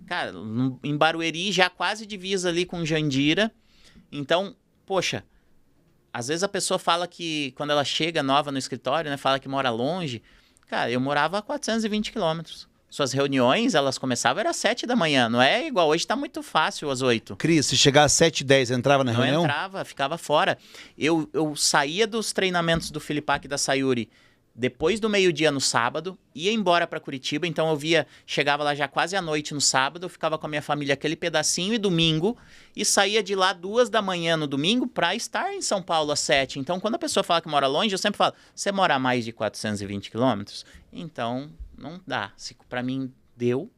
cara, em Barueri, já quase divisa ali com Jandira. Então, poxa, às vezes a pessoa fala que, quando ela chega nova no escritório, né, fala que mora longe. Cara, eu morava a 420 quilômetros. Suas reuniões, elas começavam às 7 da manhã. Não é igual hoje, tá muito fácil às 8. Cris, se chegar às 7h10, entrava na reunião? Não entrava, ficava fora. Eu saía dos treinamentos do Filipac e da Sayuri depois do meio-dia no sábado, ia embora para Curitiba, então chegava lá já quase à noite no sábado, eu ficava com a minha família aquele pedacinho e domingo, e saía de lá 2 da manhã no domingo para estar em São Paulo às 7. Então, quando a pessoa fala que mora longe, eu sempre falo, você mora a mais de 420 quilômetros? Então, não dá. Se para mim deu,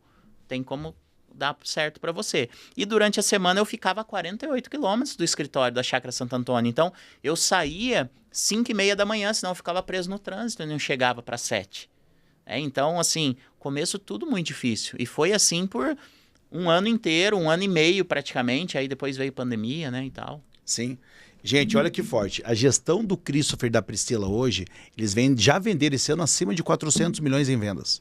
tem como dar certo para você. E durante a semana eu ficava a 48 quilômetros do escritório da Chácara Santo Antônio. Então, eu saía 5h30 da manhã, senão eu ficava preso no trânsito e não chegava para 7. Então, assim, começo tudo muito difícil. E foi assim por um ano inteiro, 1 ano e meio praticamente. Aí depois veio pandemia, né, e tal. Sim. Gente, olha que forte. A gestão do Christopher e da Priscila hoje, eles já venderam esse ano acima de 400 milhões em vendas.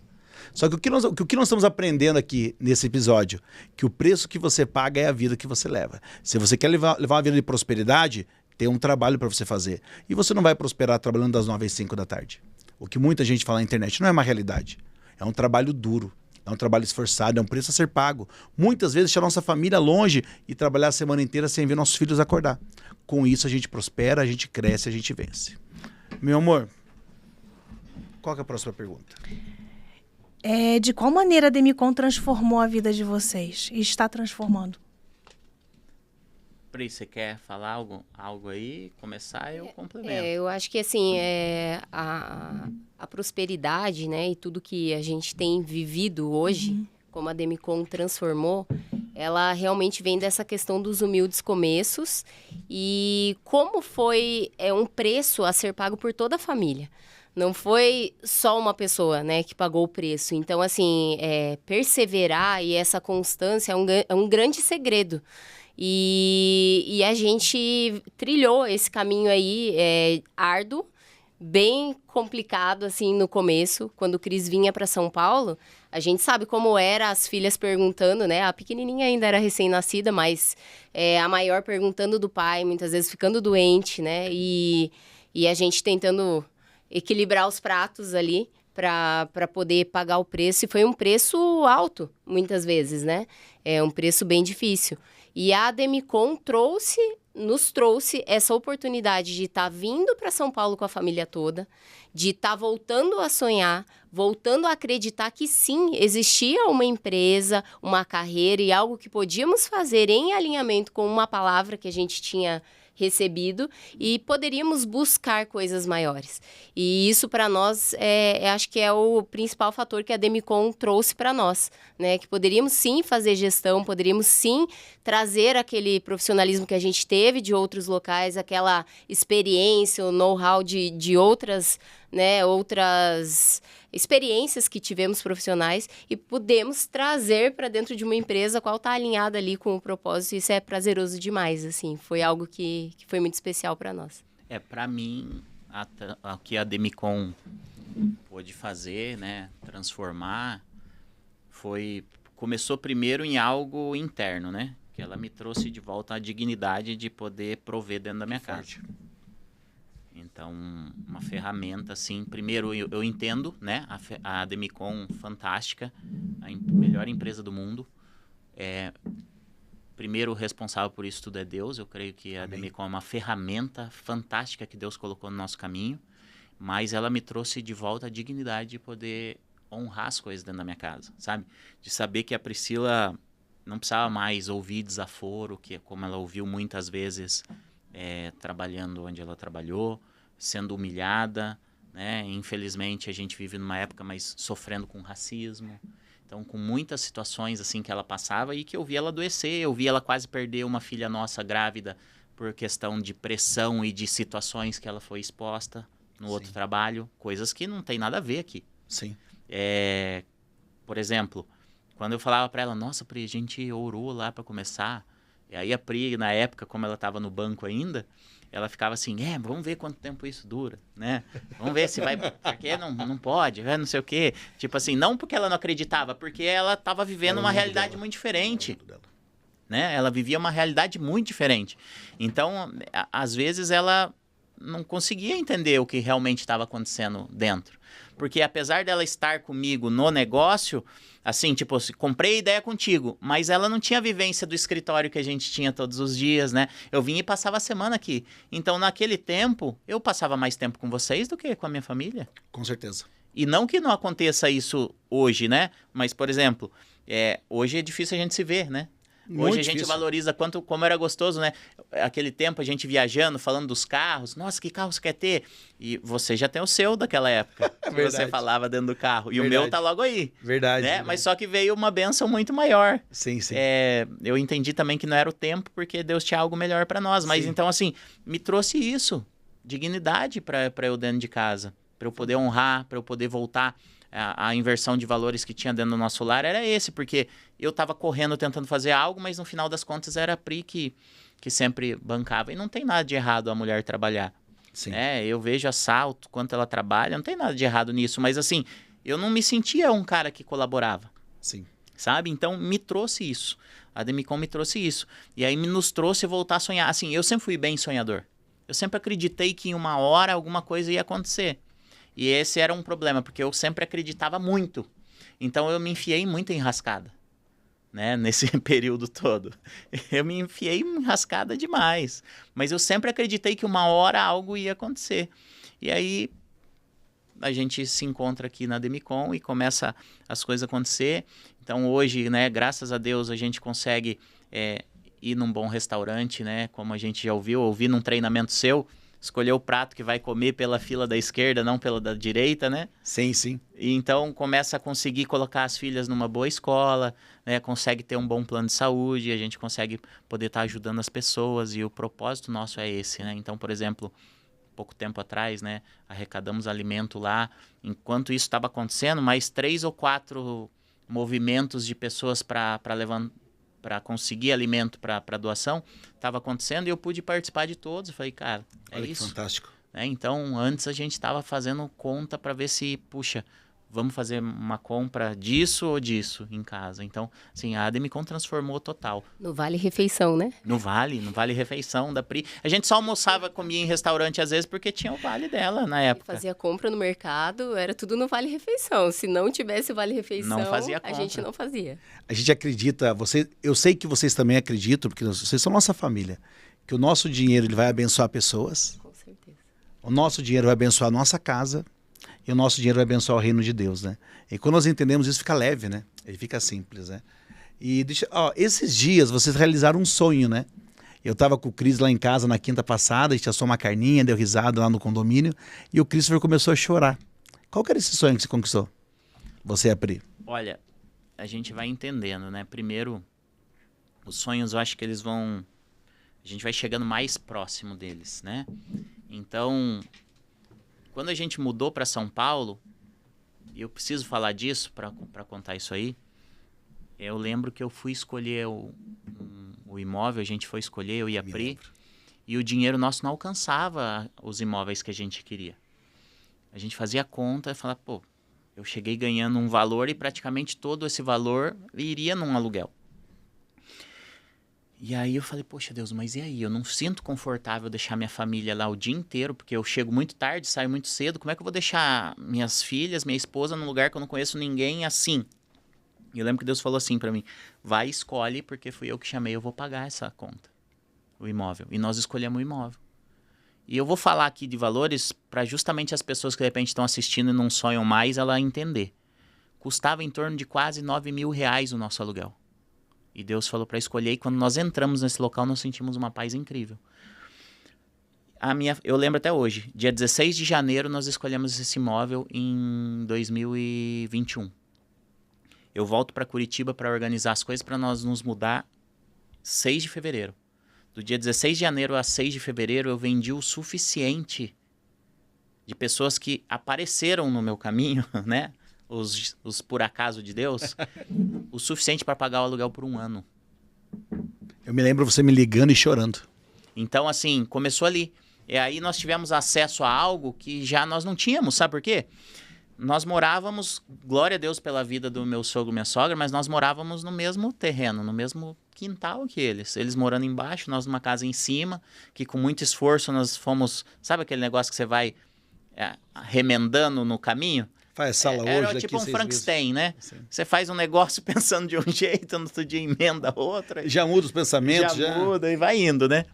Só que o que nós estamos aprendendo aqui nesse episódio? Que o preço que você paga é a vida que você leva. Se você quer levar uma vida de prosperidade, tem um trabalho para você fazer. E você não vai prosperar trabalhando das 9 às 5 da tarde. O que muita gente fala na internet não é uma realidade. É um trabalho duro, é um trabalho esforçado, é um preço a ser pago. Muitas vezes deixar nossa família longe e trabalhar a semana inteira sem ver nossos filhos acordar. Com isso a gente prospera, a gente cresce, a gente vence. Meu amor, qual que é a próxima pergunta? De qual maneira a Demicon transformou a vida de vocês e está transformando? Pri, você quer falar algo aí? Começar, eu complemento. Eu acho que, assim, a prosperidade, né, e tudo que a gente tem vivido hoje, como a Demicon transformou, ela realmente vem dessa questão dos humildes começos e como foi um preço a ser pago por toda a família. Não foi só uma pessoa, né, que pagou o preço. Então, assim, perseverar e essa constância é um grande segredo. E a gente trilhou esse caminho aí árduo, bem complicado, assim, no começo. Quando o Cris vinha para São Paulo, a gente sabe como era as filhas perguntando, né? A pequenininha ainda era recém-nascida, mas a maior perguntando do pai, muitas vezes ficando doente, né? E a gente tentando equilibrar os pratos ali para poder pagar o preço. E foi um preço alto, muitas vezes, né? Um preço bem difícil. E a Demicon nos trouxe essa oportunidade de estar vindo para São Paulo com a família toda, de estar voltando a sonhar, voltando a acreditar que sim, existia uma empresa, uma carreira e algo que podíamos fazer em alinhamento com uma palavra que a gente tinha recebido e poderíamos buscar coisas maiores. E isso para nós acho que é o principal fator que a Demicon trouxe para nós, né? Que poderíamos sim fazer gestão, poderíamos sim trazer aquele profissionalismo que a gente teve de outros locais, aquela experiência, o know-how de outras, né, outras experiências que tivemos profissionais e podemos trazer para dentro de uma empresa qual está alinhada ali com o propósito. Isso é prazeroso demais, assim. Foi algo que foi muito especial para nós. Para mim, o que a Demicon pôde fazer, né, transformar, começou primeiro em algo interno, né? Que ela me trouxe de volta a dignidade de poder prover dentro da minha casa. Então, uma ferramenta, assim, primeiro eu entendo, né, a Demicon fantástica, a melhor empresa do mundo. Primeiro, o responsável por isso tudo é Deus. Eu creio que a Demicon é uma ferramenta fantástica que Deus colocou no nosso caminho, mas ela me trouxe de volta a dignidade de poder honrar as coisas dentro da minha casa, sabe? De saber que a Priscila não precisava mais ouvir desaforo, que como ela ouviu muitas vezes trabalhando onde ela trabalhou, sendo humilhada, né? Infelizmente, a gente vive numa época mais sofrendo com racismo. Então, com muitas situações assim que ela passava e que eu vi ela adoecer, eu vi ela quase perder uma filha nossa grávida por questão de pressão e de situações que ela foi exposta no outro trabalho, coisas que não tem nada a ver aqui. Sim. Por exemplo, quando eu falava para ela, nossa, Pri, a gente orou lá para começar. E aí a Pri, na época, como ela estava no banco ainda, ela ficava assim, vamos ver quanto tempo isso dura, né? Vamos ver se vai, porque não pode, não sei o quê. Tipo assim, não porque ela não acreditava, porque ela estava vivendo uma realidade muito diferente. Né? Ela vivia uma realidade muito diferente. Então, às vezes, ela não conseguia entender o que realmente estava acontecendo dentro. Porque apesar dela estar comigo no negócio, assim, tipo, comprei ideia contigo, mas ela não tinha a vivência do escritório que a gente tinha todos os dias, né? Eu vinha e passava a semana aqui. Então, naquele tempo, eu passava mais tempo com vocês do que com a minha família. Com certeza. E não que não aconteça isso hoje, né? Mas, por exemplo, hoje é difícil a gente se ver, né? Hoje a gente valoriza como era gostoso, né? Aquele tempo a gente viajando, falando dos carros. Nossa, que carro você quer ter? E você já tem o seu daquela época. Que você falava dentro do carro. E o meu tá logo aí. Verdade. Né? Mas só que veio uma bênção muito maior. Sim, sim. Eu entendi também que não era o tempo, porque Deus tinha algo melhor para nós. Mas então, assim, me trouxe isso. Dignidade para eu dentro de casa. Para eu poder honrar, para eu poder voltar. A inversão de valores que tinha dentro do nosso lar era esse, porque eu estava correndo tentando fazer algo, mas no final das contas era a Pri que sempre bancava. E não tem nada de errado a mulher trabalhar. Sim. Eu vejo a Salto, quanto ela trabalha, não tem nada de errado nisso, mas assim, eu não me sentia um cara que colaborava. Sim. Sabe? Então me trouxe isso. A Demicon me trouxe isso. E aí nos trouxe voltar a sonhar. Assim, eu sempre fui bem sonhador. Eu sempre acreditei que em uma hora alguma coisa ia acontecer. E esse era um problema, porque eu sempre acreditava muito. Então, eu me enfiei muito em enrascada, né? Nesse período todo. Eu me enfiei em enrascada demais. Mas eu sempre acreditei que uma hora algo ia acontecer. E aí, a gente se encontra aqui na Demicon e começa as coisas a acontecer. Então, hoje, né, graças a Deus, a gente consegue ir num bom restaurante, né? Como a gente já ouvi num treinamento seu, escolher o prato que vai comer pela fila da esquerda, não pela da direita, né? Sim, sim. E então começa a conseguir colocar as filhas numa boa escola, né? Consegue ter um bom plano de saúde, a gente consegue poder estar ajudando as pessoas e o propósito nosso é esse, né? Então, por exemplo, pouco tempo atrás, né? Arrecadamos alimento lá. Enquanto isso estava acontecendo, mais 3 ou 4 movimentos de pessoas para conseguir alimento para doação, estava acontecendo e eu pude participar de todos. Eu falei, cara, olha isso. Que fantástico. Então, antes a gente estava fazendo conta para ver se, puxa, vamos fazer uma compra disso ou disso em casa. Então, assim, a Demicon transformou total. No Vale Refeição, né? No Vale Refeição da Pri. A gente só almoçava, comia em restaurante às vezes porque tinha o Vale dela na época. Fazia compra no mercado, era tudo no Vale Refeição. Se não tivesse o Vale Refeição, não fazia compra. A gente não fazia. A gente acredita, eu sei que vocês também acreditam, porque vocês são nossa família, que o nosso dinheiro ele vai abençoar pessoas. Com certeza. O nosso dinheiro vai abençoar a nossa casa. E o nosso dinheiro vai abençoar o reino de Deus, né? E quando nós entendemos isso, fica leve, né? Ele fica simples, né? E esses dias vocês realizaram um sonho, né? Eu tava com o Cris lá em casa na quinta passada, a gente assou uma carninha, deu risada lá no condomínio, e o Christopher começou a chorar. Qual que era esse sonho que você conquistou? Você e a Pri. Olha, a gente vai entendendo, né? Primeiro, os sonhos eu acho que eles vão... A gente vai chegando mais próximo deles, né? Então, quando a gente mudou para São Paulo, e eu preciso falar disso para contar isso aí, eu lembro que eu fui escolher o imóvel, a gente foi escolher, eu e a Pri, e o dinheiro nosso não alcançava os imóveis que a gente queria. A gente fazia a conta e falava, pô, eu cheguei ganhando um valor e praticamente todo esse valor iria num aluguel. E aí eu falei, poxa Deus, mas e aí? Eu não sinto confortável deixar minha família lá o dia inteiro, porque eu chego muito tarde, saio muito cedo. Como é que eu vou deixar minhas filhas, minha esposa num lugar que eu não conheço ninguém assim? E eu lembro que Deus falou assim pra mim, vai, escolhe, porque fui eu que chamei, eu vou pagar essa conta, o imóvel. E nós escolhemos o imóvel. E eu vou falar aqui de valores para justamente as pessoas que de repente estão assistindo e não sonham mais, ela entender. Custava em torno de quase R$9.000 o nosso aluguel. E Deus falou para escolher, e quando nós entramos nesse local, nós sentimos uma paz incrível. Eu lembro até hoje, dia 16 de janeiro, nós escolhemos esse imóvel em 2021. Eu volto para Curitiba para organizar as coisas para nós nos mudar 6 de fevereiro. Do dia 16 de janeiro a 6 de fevereiro, eu vendi o suficiente de pessoas que apareceram no meu caminho, né? Os por acaso de Deus, o suficiente para pagar o aluguel por 1 ano. Eu me lembro você me ligando e chorando. Então, assim, começou ali. E aí nós tivemos acesso a algo que já nós não tínhamos, sabe por quê? Nós morávamos, glória a Deus pela vida do meu sogro e minha sogra, mas nós morávamos no mesmo terreno, no mesmo quintal que eles. Eles morando embaixo, nós numa casa em cima, que com muito esforço nós fomos... Sabe aquele negócio que você vai remendando no caminho? Faz sala hoje, era daqui tipo um 6 Frankenstein, meses. né? Sim. Você faz um negócio pensando de um jeito, no outro dia emenda outra. Já muda os pensamentos, já muda e vai indo, né?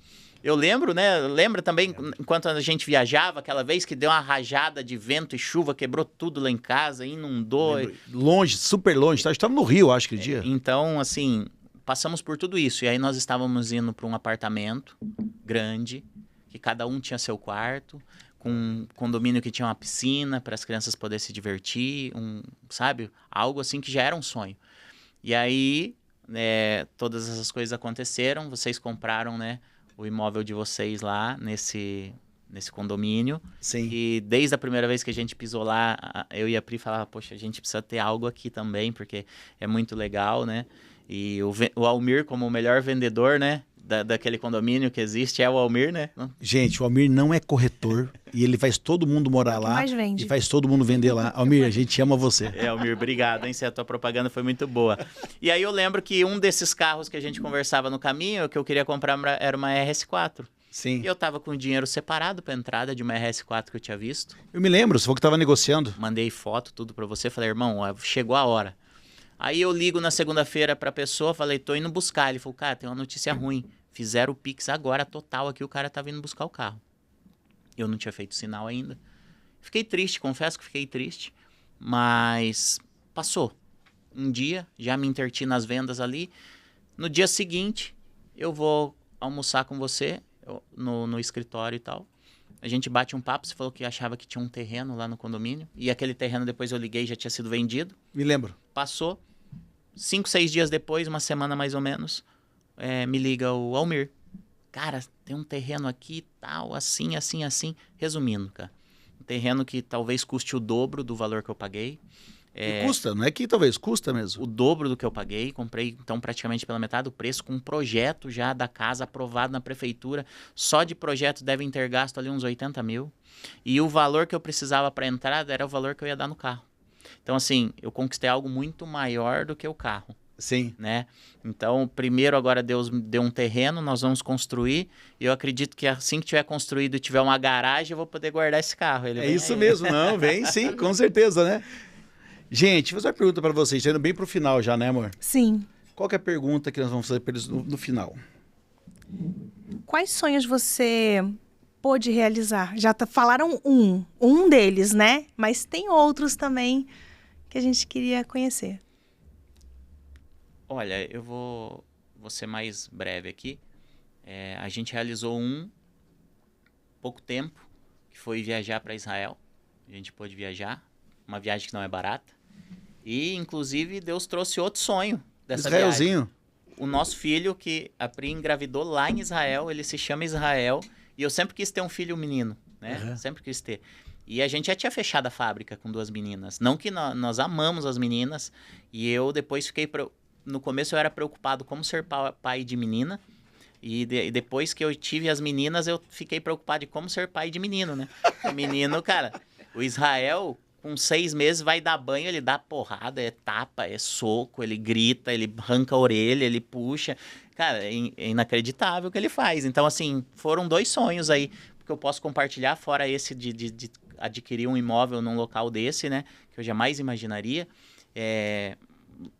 Eu lembro, né? Lembra também, enquanto a gente viajava, aquela vez que deu uma rajada de vento e chuva, quebrou tudo lá em casa, inundou. Longe, super longe. A gente estava no Rio, acho que dia. Então, assim, passamos por tudo isso. E aí nós estávamos indo para um apartamento grande, que cada um tinha seu quarto, com um condomínio que tinha uma piscina para as crianças poderem se divertir, sabe? Algo assim que já era um sonho. E aí, todas essas coisas aconteceram, vocês compraram, né, o imóvel de vocês lá nesse condomínio. Sim. E desde a primeira vez que a gente pisou lá, eu e a Pri falava, poxa, a gente precisa ter algo aqui também, porque é muito legal, né? E o Almir, como o melhor vendedor, né, daquele condomínio que existe, é o Almir, né? Gente, o Almir não é corretor e ele faz todo mundo morar lá mais vende. e faz todo mundo vender lá. Almir, a gente ama você. Almir, obrigado, hein? A tua propaganda foi muito boa. E aí eu lembro que um desses carros que a gente conversava no caminho, que eu queria comprar era uma RS4. Sim. E eu tava com o dinheiro separado pra entrada de uma RS4 que eu tinha visto. Eu me lembro, você falou que tava negociando. Mandei foto, tudo pra você. Falei, irmão, chegou a hora. Aí eu ligo na segunda-feira pra pessoa, falei, tô indo buscar. Ele falou, cara, tem uma notícia ruim. Fizeram o Pix agora, total, aqui o cara tá vindo buscar o carro. Eu não tinha feito sinal ainda. Fiquei triste, confesso que fiquei triste. Mas passou. Um dia, já me interti nas vendas ali. No dia seguinte, eu vou almoçar com você no escritório e tal. A gente bate um papo, você falou que achava que tinha um terreno lá no condomínio. E aquele terreno, depois eu liguei, já tinha sido vendido. Me lembro. Passou. 5, 6 dias depois, uma semana mais ou menos, me liga o Almir. Cara, tem um terreno aqui, tal, assim, assim, assim. Resumindo, cara. Um terreno que talvez custe o dobro do valor que eu paguei. E custa, não é que talvez, custa mesmo. O dobro do que eu paguei. Comprei, então, praticamente pela metade do preço, com um projeto já da casa aprovado na prefeitura. Só de projeto devem ter gasto ali uns 80 mil. E o valor que eu precisava para entrada era o valor que eu ia dar no carro. Então, assim, eu conquistei algo muito maior do que o carro. Sim. Né? Então, primeiro agora Deus me deu um terreno, nós vamos construir, e eu acredito que assim que tiver construído e tiver uma garagem, eu vou poder guardar esse carro. Ele é isso aí. Mesmo, não, vem sim, com certeza, né? Gente, vou fazer uma pergunta para vocês, tá indo bem pro final já, né, amor? Sim. Qual que é a pergunta que nós vamos fazer para eles no final? Quais sonhos você pôde realizar? Já falaram um deles, né? Mas tem outros também que a gente queria conhecer. Olha, eu vou ser mais breve aqui. A gente realizou pouco tempo, que foi viajar para Israel. A gente pôde viajar, uma viagem que não é barata. E, inclusive, Deus trouxe outro sonho dessa Israelzinho. viagem. O nosso filho, que a Pri engravidou lá em Israel, ele se chama Israel. E eu sempre quis ter um filho menino, né? Uhum. Sempre quis ter. E a gente já tinha fechado a fábrica com 2 meninas. Não que nós amamos as meninas. E eu depois fiquei... No começo eu era preocupado como ser pai de menina. E depois que eu tive as meninas, eu fiquei preocupado de como ser pai de menino, né? O menino, cara, o Israel, com 6 meses, vai dar banho, ele dá porrada, é tapa, é soco, ele grita, ele arranca a orelha, ele puxa. Cara, é inacreditável o que ele faz. Então, assim, foram 2 sonhos aí que eu posso compartilhar, fora esse de adquirir um imóvel num local desse, né? Que eu jamais imaginaria.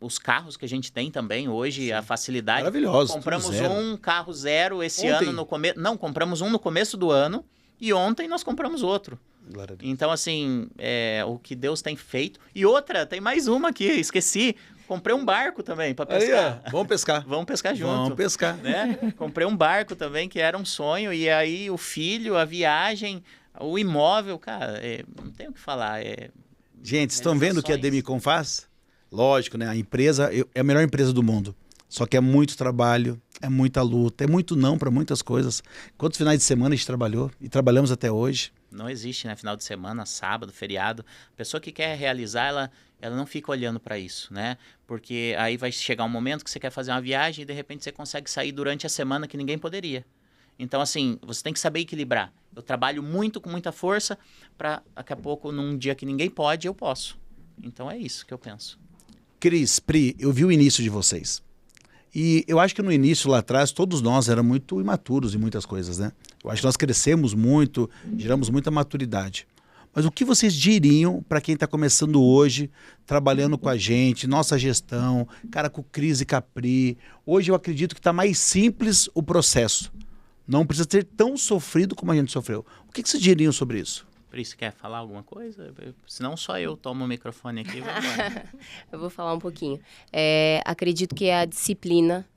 Os carros que a gente tem também hoje, sim, a facilidade. Maravilhoso. Compramos um carro zero esse ano no começo. Não, compramos um no começo do ano e ontem nós compramos outro. Então, assim, o que Deus tem feito. E outra, tem mais uma aqui, esqueci. Comprei um barco também para pescar. Aí, vamos pescar. Vamos pescar junto. Vamos pescar. Né? Comprei um barco também, que era um sonho. E aí o filho, a viagem, o imóvel, cara, não tem o que falar. Gente, estão vendo o que a Demicon faz? Lógico, né? A empresa é a melhor empresa do mundo. Só que é muito trabalho, é muita luta, é muito não para muitas coisas. Quantos finais de semana a gente trabalhou e trabalhamos até hoje? Não existe, né? Final de semana, sábado, feriado. A pessoa que quer realizar, ela não fica olhando para isso, né? Porque aí vai chegar um momento que você quer fazer uma viagem e de repente você consegue sair durante a semana que ninguém poderia. Então, assim, você tem que saber equilibrar. Eu trabalho muito, com muita força, para daqui a pouco, num dia que ninguém pode, eu posso. Então é isso que eu penso. Cris, Pri, eu vi o início de vocês. E eu acho que no início, lá atrás, todos nós éramos muito imaturos em muitas coisas, né? Eu acho que nós crescemos muito, geramos muita maturidade. Mas o que vocês diriam para quem está começando hoje, trabalhando com a gente, nossa gestão, cara, com Cris e Capri? Hoje eu acredito que está mais simples o processo. Não precisa ser tão sofrido como a gente sofreu. O que vocês diriam sobre isso? Pri, você quer falar alguma coisa? Senão só eu tomo o microfone aqui e vou embora. Eu vou falar um pouquinho. Acredito que a disciplina,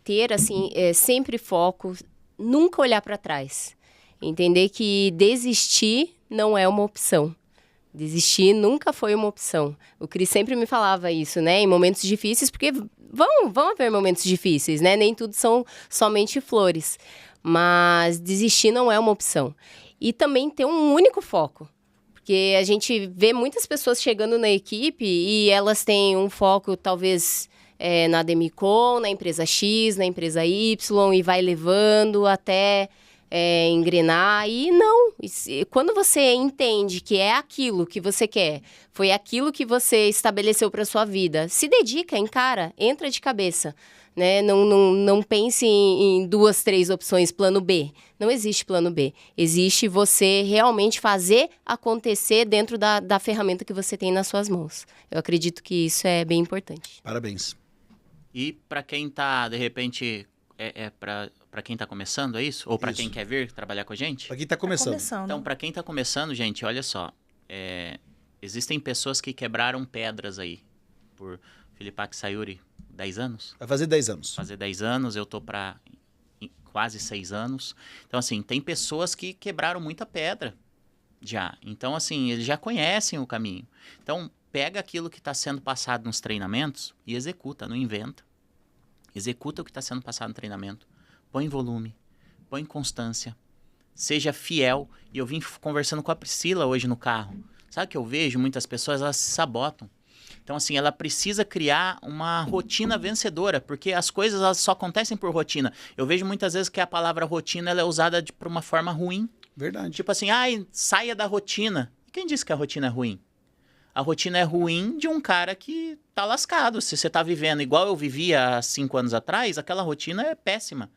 ter assim, sempre foco, nunca olhar para trás. Entender que desistir não é uma opção. Desistir nunca foi uma opção. O Cris sempre me falava isso, né? Em momentos difíceis, porque vão haver momentos difíceis, né? Nem tudo são somente flores. Mas desistir não é uma opção. E também ter um único foco. Porque a gente vê muitas pessoas chegando na equipe e elas têm um foco, talvez, na Demicon, na empresa X, na empresa Y, e vai levando até engrenar. E não, quando você entende que é aquilo que você quer, foi aquilo que você estabeleceu para sua vida, se dedica, encara, entra de cabeça. Né? Não pense em 2, 3 opções, plano B. Não existe plano B. Existe você realmente fazer acontecer dentro da ferramenta que você tem nas suas mãos. Eu acredito que isso é bem importante. Parabéns. E para quem está, de repente, para quem está começando, é isso? Ou para quem quer vir trabalhar com a gente? Para quem está começando. Então, para quem está começando, gente, olha só. Existem pessoas que quebraram pedras aí. Por Filipac Sayuri, 10 anos? Vai fazer 10 anos. Fazer 10 anos, eu tô para quase 6 anos. Então, assim, tem pessoas que quebraram muita pedra já. Então, assim, eles já conhecem o caminho. Então, pega aquilo que está sendo passado nos treinamentos e executa, não inventa. Executa o que está sendo passado no treinamento. Põe volume, põe constância, seja fiel. E eu vim conversando com a Priscila hoje no carro. Sabe o que eu vejo? Muitas pessoas, elas se sabotam. Então, assim, ela precisa criar uma rotina vencedora, porque as coisas elas só acontecem por rotina. Eu vejo muitas vezes que a palavra rotina ela é usada por uma forma ruim. Verdade. Tipo assim, saia da rotina. E quem disse que a rotina é ruim? A rotina é ruim de um cara que tá lascado. Se você tá vivendo igual eu vivia há 5 anos atrás, aquela rotina é péssima.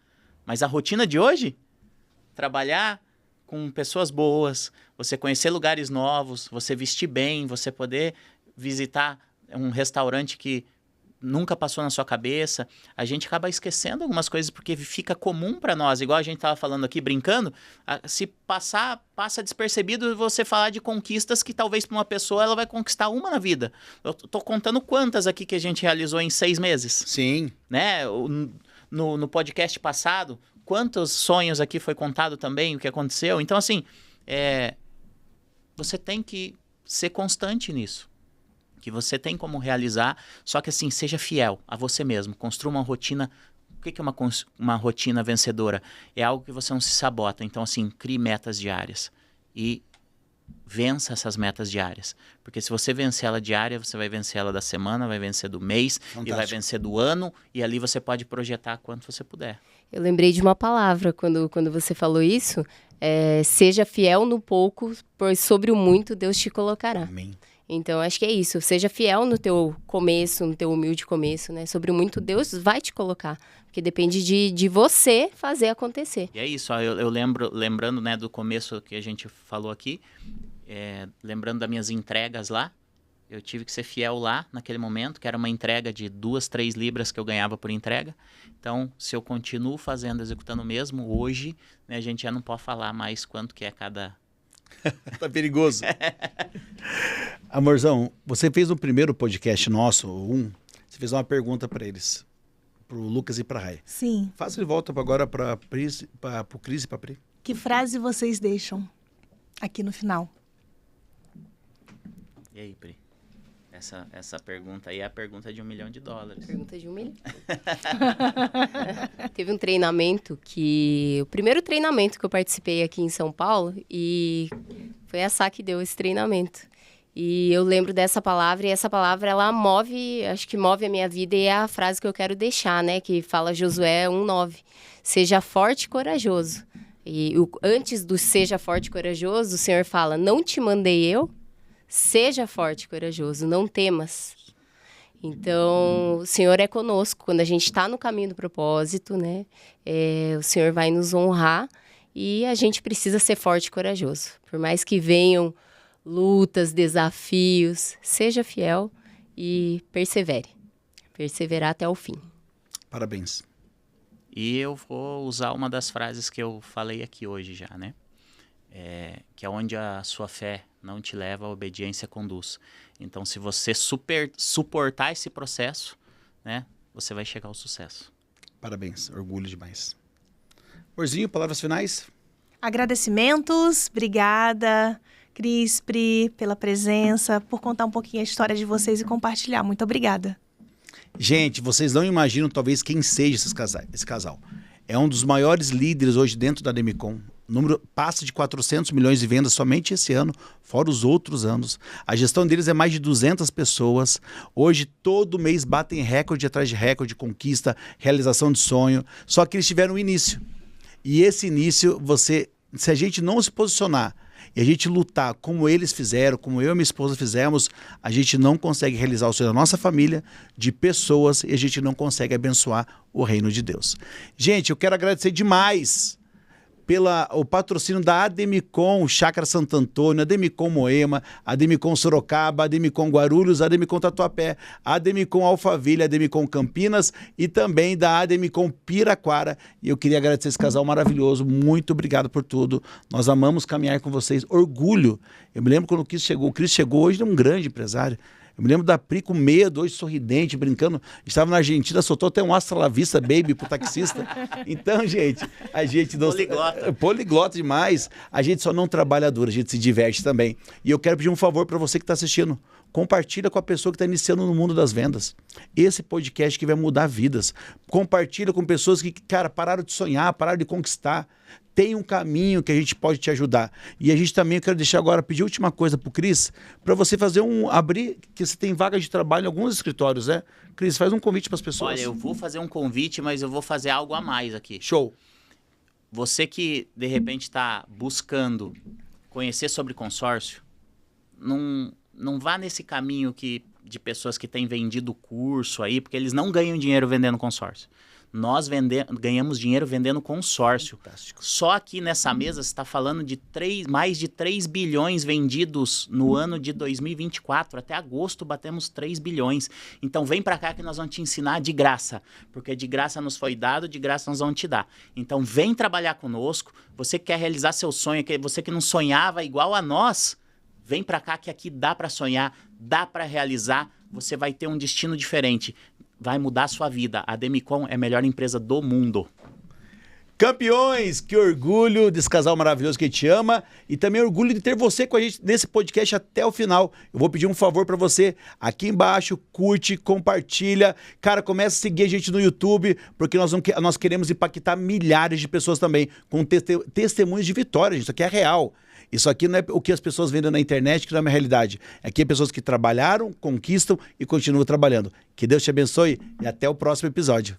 Mas a rotina de hoje, trabalhar com pessoas boas, você conhecer lugares novos, você vestir bem, você poder visitar um restaurante que nunca passou na sua cabeça, a gente acaba esquecendo algumas coisas porque fica comum para nós, igual a gente estava falando aqui, brincando, se passa despercebido você falar de conquistas que talvez para uma pessoa ela vai conquistar uma na vida. Eu tô contando quantas aqui que a gente realizou em 6 meses. Sim. Né? no podcast passado, quantos sonhos aqui foi contado também, o que aconteceu. Então, assim, você tem que ser constante nisso. Que você tem como realizar, só que assim, seja fiel a você mesmo. Construa uma rotina. O que é uma rotina vencedora? É algo que você não se sabota. Então, assim, crie metas diárias. E vença essas metas diárias. Porque se você vencer ela diária, você vai vencer ela da semana, vai vencer do mês, Fantástico. e vai vencer do ano, e ali você pode projetar quanto você puder. Eu lembrei de uma palavra quando você falou isso. Seja fiel no pouco, pois sobre o muito Deus te colocará. Amém. Então, acho que é isso. Seja fiel no teu começo, no teu humilde começo, né? Sobre o muito Deus vai te colocar. Porque depende de você fazer acontecer. E é isso, ó, eu lembrando, né, do começo que a gente falou aqui, lembrando das minhas entregas lá, eu tive que ser fiel lá, naquele momento, que era uma entrega de 2, 3 libras que eu ganhava por entrega. Então, se eu continuo fazendo, executando mesmo, hoje, né, a gente já não pode falar mais quanto que é cada... Tá perigoso. Amorzão, você fez no primeiro podcast nosso, você fez uma pergunta para eles, pro Lucas e pra Rai. Sim. Faça de volta agora pro Cris e pra Pri. Que frase vocês deixam aqui no final? E aí, Pri? Essa pergunta aí é a pergunta de $1 milhão. Pergunta de 1 milhão. Teve um treinamento o primeiro treinamento que eu participei aqui em São Paulo, e foi a Sá que deu esse treinamento. E eu lembro dessa palavra, e essa palavra, ela acho que move a minha vida, e é a frase que eu quero deixar, né? Que fala Josué 1:9. Seja forte e corajoso. E antes do seja forte e corajoso, o Senhor fala, não te mandei eu? Seja forte e corajoso, não temas. Então, o Senhor é conosco. Quando a gente está no caminho do propósito, né? O Senhor vai nos honrar, e a gente precisa ser forte e corajoso. Por mais que venham lutas, desafios, seja fiel e persevere. Perseverar até o fim. Parabéns. E eu vou usar uma das frases que eu falei aqui hoje já, né? Que é onde a sua fé não te leva, a obediência conduz. Então, se você suportar esse processo, né, você vai chegar ao sucesso. Parabéns, orgulho demais. Morzinho, palavras finais? Agradecimentos, obrigada, Cris, Pri, pela presença, por contar um pouquinho a história de vocês e compartilhar. Muito obrigada. Gente, vocês não imaginam talvez quem seja esse casal. É um dos maiores líderes hoje dentro da Demicon. O número passa de 400 milhões de vendas somente esse ano, fora os outros anos. A gestão deles é mais de 200 pessoas. Hoje, todo mês, batem recorde atrás de recorde, conquista, realização de sonho. Só que eles tiveram um início. E esse início, se a gente não se posicionar e a gente lutar como eles fizeram, como eu e minha esposa fizemos, a gente não consegue realizar o sonho da nossa família, de pessoas, e a gente não consegue abençoar o reino de Deus. Gente, eu quero agradecer demais o patrocínio da Ademicon Chácara Santo Antônio, a Ademicon Moema, a Ademicon Sorocaba, a Ademicon Guarulhos, a Ademicon Tatuapé, a Ademicon Alphaville, a Ademicon Campinas e também da Ademicon Piraquara. E eu queria agradecer esse casal maravilhoso, muito obrigado por tudo. Nós amamos caminhar com vocês, orgulho. Eu me lembro quando o Cris chegou, hoje é um grande empresário. Eu me lembro da Pri com medo, hoje sorridente, brincando. Estava na Argentina, soltou até um Hasta la Vista Baby pro taxista. Então, gente, a gente não... Poliglota demais. A gente só não trabalha duro, a gente se diverte também. E eu quero pedir um favor para você que está assistindo. Compartilha com a pessoa que está iniciando no mundo das vendas. Esse podcast que vai mudar vidas. Compartilha com pessoas que, cara, pararam de sonhar, pararam de conquistar. Tem um caminho que a gente pode te ajudar. E a gente também, eu quero deixar agora, pedir a última coisa pro Cris, para você fazer abrir, que você tem vaga de trabalho em alguns escritórios, né? Cris, faz um convite para as pessoas. Olha, eu vou fazer um convite, mas eu vou fazer algo a mais aqui. Show. Você que, de repente, está buscando conhecer sobre consórcio, não vá nesse caminho de pessoas que têm vendido curso aí, porque eles não ganham dinheiro vendendo consórcio. Nós ganhamos dinheiro vendendo consórcio. Fantástico. Só aqui nessa mesa você está falando de mais de 3 bilhões vendidos no ano de 2024. Até agosto batemos 3 bilhões. Então vem para cá que nós vamos te ensinar de graça. Porque de graça nos foi dado, de graça nós vamos te dar. Então vem trabalhar conosco. Você que quer realizar seu sonho, você que não sonhava igual a nós, vem para cá que aqui dá para sonhar, dá para realizar. Você vai ter um destino diferente. vai mudar a sua vida. A Demicon é a melhor empresa do mundo. Campeões, que orgulho desse casal maravilhoso que a gente ama e também orgulho de ter você com a gente nesse podcast até o final. Eu vou pedir um favor pra você, aqui embaixo, curte, compartilha. Cara, começa a seguir a gente no YouTube, porque nós queremos impactar milhares de pessoas também, com testemunhos de vitória. Isso aqui é real. Isso aqui não é o que as pessoas vendem na internet, que não é uma realidade. Aqui é pessoas que trabalharam, conquistam e continuam trabalhando. Que Deus te abençoe e até o próximo episódio.